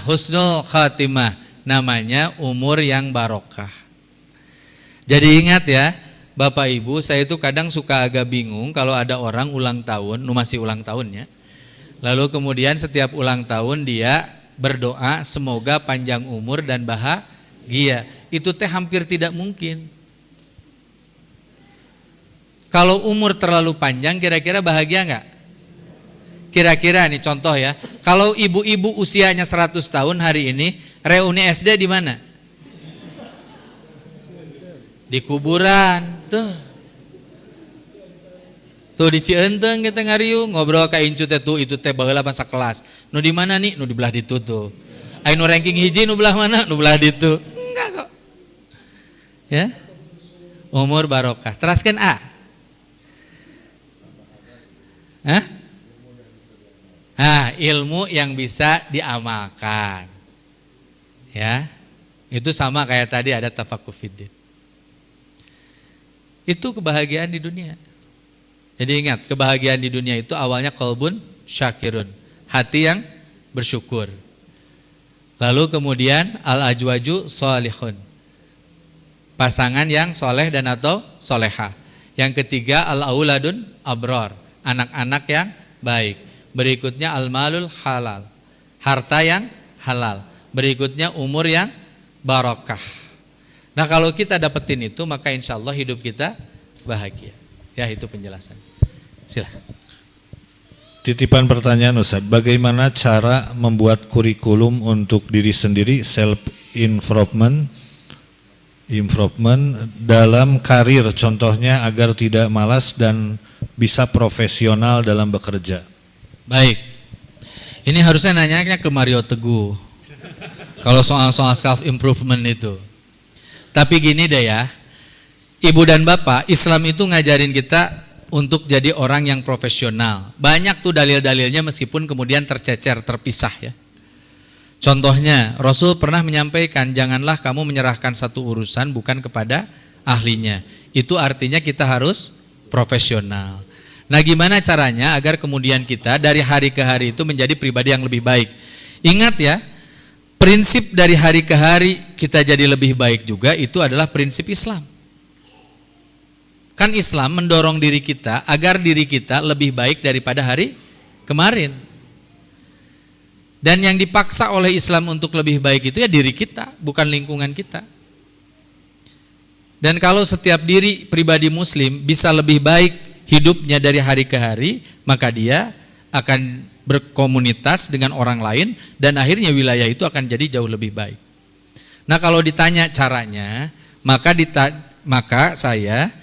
Husnul khatimah namanya umur yang barokah. Jadi ingat ya, Bapak Ibu, saya itu kadang suka agak bingung kalau ada orang ulang tahun, masih ulang tahunnya. Lalu kemudian setiap ulang tahun dia berdoa semoga panjang umur dan bahagia. Itu teh hampir tidak mungkin. Kalau umur terlalu panjang kira-kira bahagia enggak? Kira-kira nih contoh ya, kalau ibu-ibu usianya 100 tahun hari ini, reuni SD di mana? Di kuburan, tuh di Cienteng kita ngariung ngobrol ka incu teh tuh itu teh baheula masa kelas. Nu di mana nih? Nu di belah ditu tuh. Anu ranking hiji nu belah mana? Nu belah ditu. Enggak kok. Ya. Umur barokah. Teraskeun A. Hah? Ilmu yang bisa diamalkan. Ya. Itu sama kayak tadi ada tafaqquh fiddin. Itu kebahagiaan di dunia. Jadi ingat, kebahagiaan di dunia itu awalnya qalbun syakirun, hati yang bersyukur. Lalu kemudian al-ajwaju sholihun, pasangan yang soleh dan atau soleha. Yang ketiga al-auladun abror, anak-anak yang baik. Berikutnya al-malul halal, harta yang halal. Berikutnya umur yang barokah. Nah kalau kita dapetin itu maka insya Allah hidup kita bahagia. Ya itu penjelasan. Silakan. Titipan pertanyaan Ustaz, bagaimana cara membuat kurikulum untuk diri sendiri, self improvement dalam karir, contohnya agar tidak malas dan bisa profesional dalam bekerja. Baik, ini harusnya nanyanya ke Mario Teguh kalau soal-soal self improvement itu. Tapi gini deh ya, Ibu dan Bapak, Islam itu ngajarin kita untuk jadi orang yang profesional. Banyak tuh dalil-dalilnya meskipun kemudian tercecer, terpisah ya. Contohnya, Rasul pernah menyampaikan, janganlah kamu menyerahkan satu urusan bukan kepada ahlinya. Itu artinya kita harus profesional. Nah gimana caranya agar kemudian kita dari hari ke hari itu menjadi pribadi yang lebih baik. Ingat ya, prinsip dari hari ke hari kita jadi lebih baik juga itu adalah prinsip Islam. Kan Islam mendorong diri kita agar diri kita lebih baik daripada hari kemarin. Dan yang dipaksa oleh Islam untuk lebih baik itu ya diri kita, bukan lingkungan kita. Dan kalau setiap diri pribadi muslim bisa lebih baik hidupnya dari hari ke hari, maka dia akan berkomunitas dengan orang lain dan akhirnya wilayah itu akan jadi jauh lebih baik. Nah kalau ditanya caranya, maka saya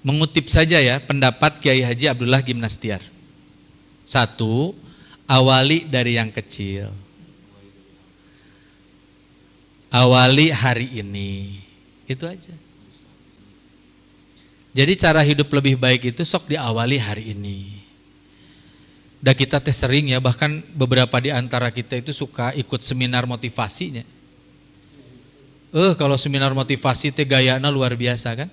mengutip saja ya pendapat Kiai Haji Abdullah Gimnastiar. Satu, awali dari yang kecil. Awali hari ini. Itu aja. Jadi cara hidup lebih baik itu sok diawali hari ini. Dan kita teh sering ya, bahkan beberapa di antara kita itu suka ikut seminar motivasinya. Kalau seminar motivasi teh gayana luar biasa kan.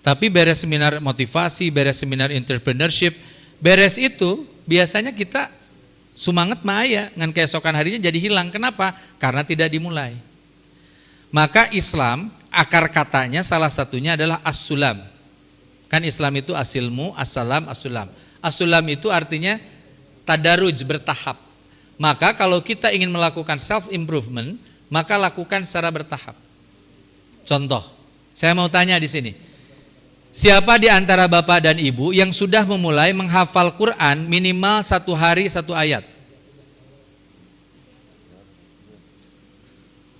Tapi beres seminar motivasi, beres seminar entrepreneurship, beres itu biasanya kita sumanget mah aya, ngan keesokan harinya jadi hilang. Kenapa? Karena tidak dimulai. Maka Islam, akar katanya salah satunya adalah as-sulam. Kan Islam itu asilmu, as-salam, as-sulam. As-sulam itu artinya tadaruj, bertahap. Maka kalau kita ingin melakukan self improvement, maka lakukan secara bertahap. Contoh, saya mau tanya di sini. Siapa di antara bapak dan ibu yang sudah memulai menghafal Quran minimal 1 hari 1 ayat?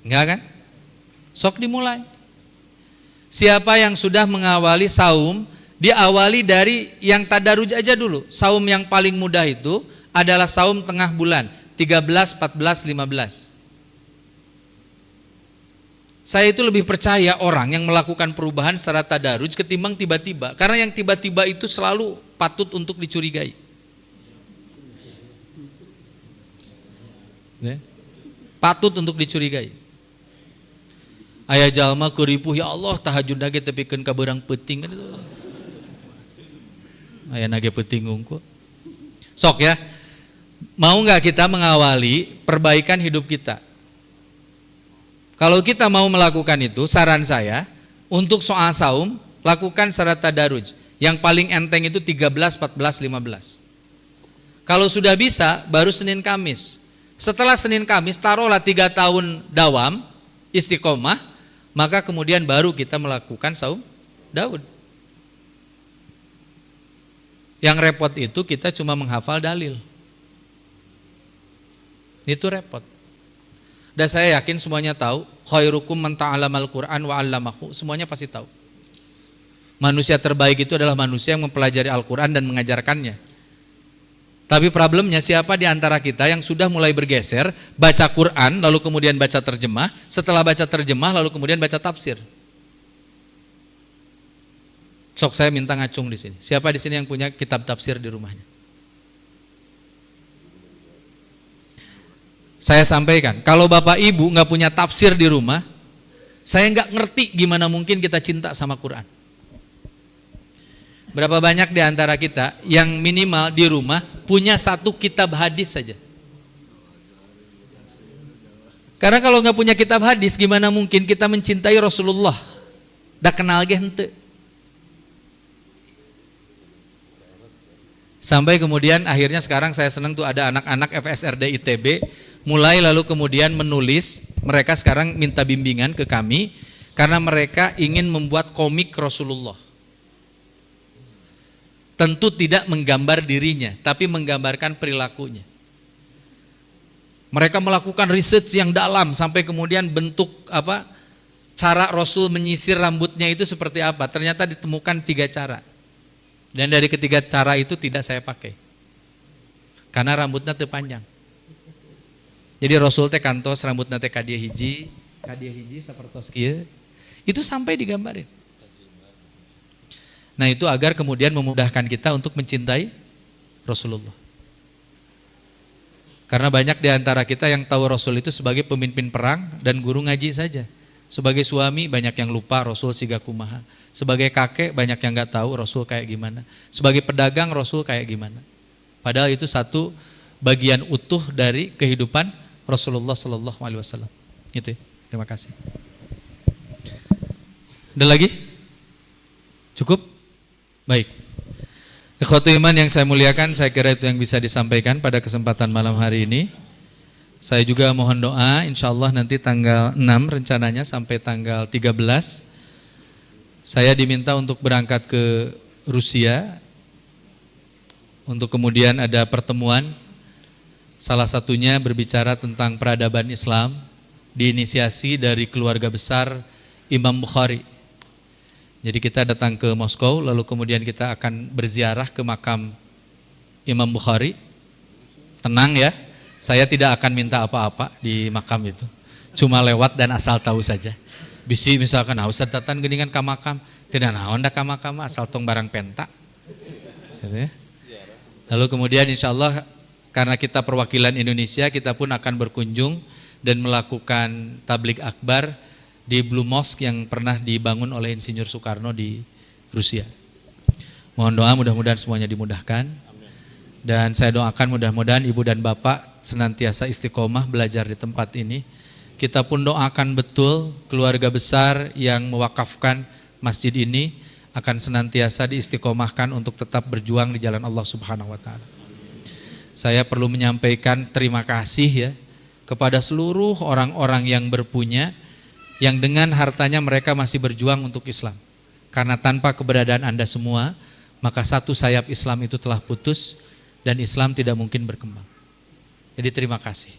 Enggak kan? Sok dimulai. Siapa yang sudah mengawali saum, diawali dari yang tadarruj aja dulu. Saum yang paling mudah itu adalah saum tengah bulan, 13, 14, 15. Saya itu lebih percaya orang yang melakukan perubahan secara tadarruj ketimbang tiba-tiba. Karena yang tiba-tiba itu selalu patut untuk dicurigai. Ya. Patut untuk dicurigai. Aya jalma keuripuh, ya Allah tahajud nage tepikeun ka beurang peuting. Aya nage peuting unggul. Sok ya. Mau nggak kita mengawali perbaikan hidup kita? Kalau kita mau melakukan itu, saran saya untuk soal saum lakukan secara tadarruj. Yang paling enteng itu 13, 14, 15. Kalau sudah bisa baru Senin Kamis. Setelah Senin Kamis taruhlah 3 tahun dawam istiqomah, maka kemudian baru kita melakukan saum Daud. Yang repot itu kita cuma menghafal dalil. Itu repot. Dan saya yakin semuanya tahu, khairukum man ta'allamal Qur'an wa 'allamahu, semuanya pasti tahu. Manusia terbaik itu adalah manusia yang mempelajari Al-Qur'an dan mengajarkannya. Tapi problemnya siapa di antara kita yang sudah mulai bergeser, baca Qur'an lalu kemudian baca terjemah, setelah baca terjemah lalu kemudian baca tafsir. Sok saya minta ngacung di sini. Siapa di sini yang punya kitab tafsir di rumahnya? Saya sampaikan, kalau bapak ibu nggak punya tafsir di rumah, saya nggak ngerti gimana mungkin kita cinta sama Quran. Berapa banyak di antara kita yang minimal di rumah punya 1 kitab hadis saja? Karena kalau nggak punya kitab hadis, gimana mungkin kita mencintai Rasulullah? Dah kenal ge henteu. Sampai kemudian akhirnya sekarang saya senang tuh ada anak-anak FSRD ITB mulai lalu kemudian menulis, mereka sekarang minta bimbingan ke kami karena mereka ingin membuat komik Rasulullah. Tentu tidak menggambar dirinya, tapi menggambarkan perilakunya. Mereka melakukan riset yang dalam sampai kemudian bentuk cara Rasul menyisir rambutnya itu seperti apa. Ternyata ditemukan 3 cara. Dan dari ketiga cara itu tidak saya pakai. Karena rambutnya terpanjang. Jadi Rasul teh kantos rambutna teh kadia hiji sapertos kieu. Itu sampai digambarin. Nah, itu agar kemudian memudahkan kita untuk mencintai Rasulullah. Karena banyak di antara kita yang tahu Rasul itu sebagai pemimpin perang dan guru ngaji saja. Sebagai suami banyak yang lupa Rasul siga kumaha. Sebagai kakek banyak yang enggak tahu Rasul kayak gimana. Sebagai pedagang Rasul kayak gimana. Padahal itu satu bagian utuh dari kehidupan Rasulullah Sallallahu Alaihi Wasallam. Gitu ya. Terima kasih. Ada lagi? Cukup? Baik. Ikhwatu iman yang saya muliakan, saya kira itu yang bisa disampaikan pada kesempatan malam hari ini. Saya juga mohon doa, insya Allah nanti tanggal 6 rencananya sampai tanggal 13. Saya diminta untuk berangkat ke Rusia untuk kemudian ada pertemuan. Salah satunya berbicara tentang peradaban Islam, diinisiasi dari keluarga besar Imam Bukhari. Jadi kita datang ke Moskow, lalu kemudian kita akan berziarah ke makam Imam Bukhari. Tenang ya, saya tidak akan minta apa-apa di makam itu. Cuma lewat dan asal tahu saja. Bisi misalkan, Ustaz tatan geningan ka makam, tidak naon da ka makam, asal tong barang penta. Gitu ya. Lalu kemudian insya Allah karena kita perwakilan Indonesia, kita pun akan berkunjung dan melakukan tablik akbar di Blue Mosque yang pernah dibangun oleh Insinyur Soekarno di Rusia. Mohon doa mudah-mudahan semuanya dimudahkan. Dan saya doakan mudah-mudahan ibu dan bapak senantiasa istiqomah belajar di tempat ini. Kita pun doakan betul keluarga besar yang mewakafkan masjid ini akan senantiasa diistiqomahkan untuk tetap berjuang di jalan Allah Subhanahu wa taala. Saya perlu menyampaikan terima kasih ya kepada seluruh orang-orang yang berpunya, yang dengan hartanya mereka masih berjuang untuk Islam. Karena tanpa keberadaan Anda semua, maka satu sayap Islam itu telah putus dan Islam tidak mungkin berkembang. Jadi terima kasih.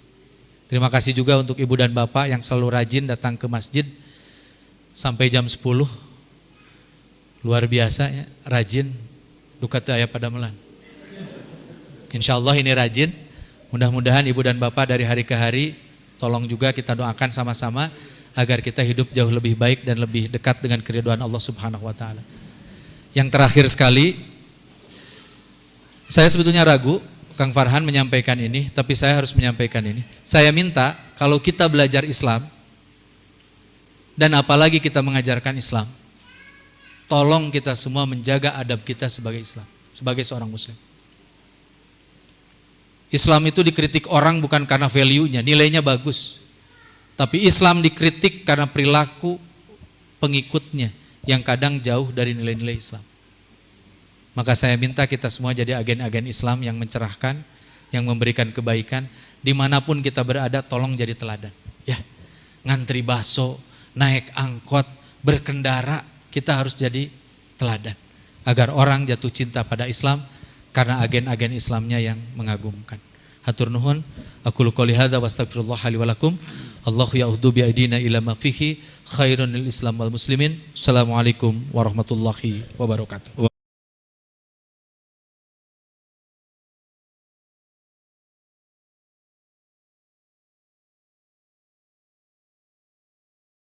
Terima kasih juga untuk ibu dan bapak yang selalu rajin datang ke masjid sampai jam 10. Luar biasa ya, rajin. Duka aya pada melan. Insya Allah ini rajin. Mudah-mudahan ibu dan bapak dari hari ke hari, tolong juga kita doakan sama-sama agar kita hidup jauh lebih baik dan lebih dekat dengan keridhaan Allah Subhanahu wa taala. Yang terakhir sekali, saya sebetulnya ragu Kang Farhan menyampaikan ini, tapi saya harus menyampaikan ini. Saya minta kalau kita belajar Islam dan apalagi kita mengajarkan Islam, tolong kita semua menjaga adab kita sebagai Islam, sebagai seorang muslim. Islam itu dikritik orang bukan karena value-nya, nilainya bagus. Tapi Islam dikritik karena perilaku pengikutnya yang kadang jauh dari nilai-nilai Islam. Maka saya minta kita semua jadi agen-agen Islam yang mencerahkan, yang memberikan kebaikan. Dimanapun kita berada, tolong jadi teladan. Ya, ngantri bakso, naik angkot, berkendara, kita harus jadi teladan. Agar orang jatuh cinta pada Islam karena agen-agen Islamnya yang mengagumkan. Hatur nuhun, aku qouli hadza wa astaghfirullah li wa lakum. Allahu ya'udzu bi aidina ila ma fihi khairun lil Islam wal muslimin. Assalamualaikum warahmatullahi wabarakatuh.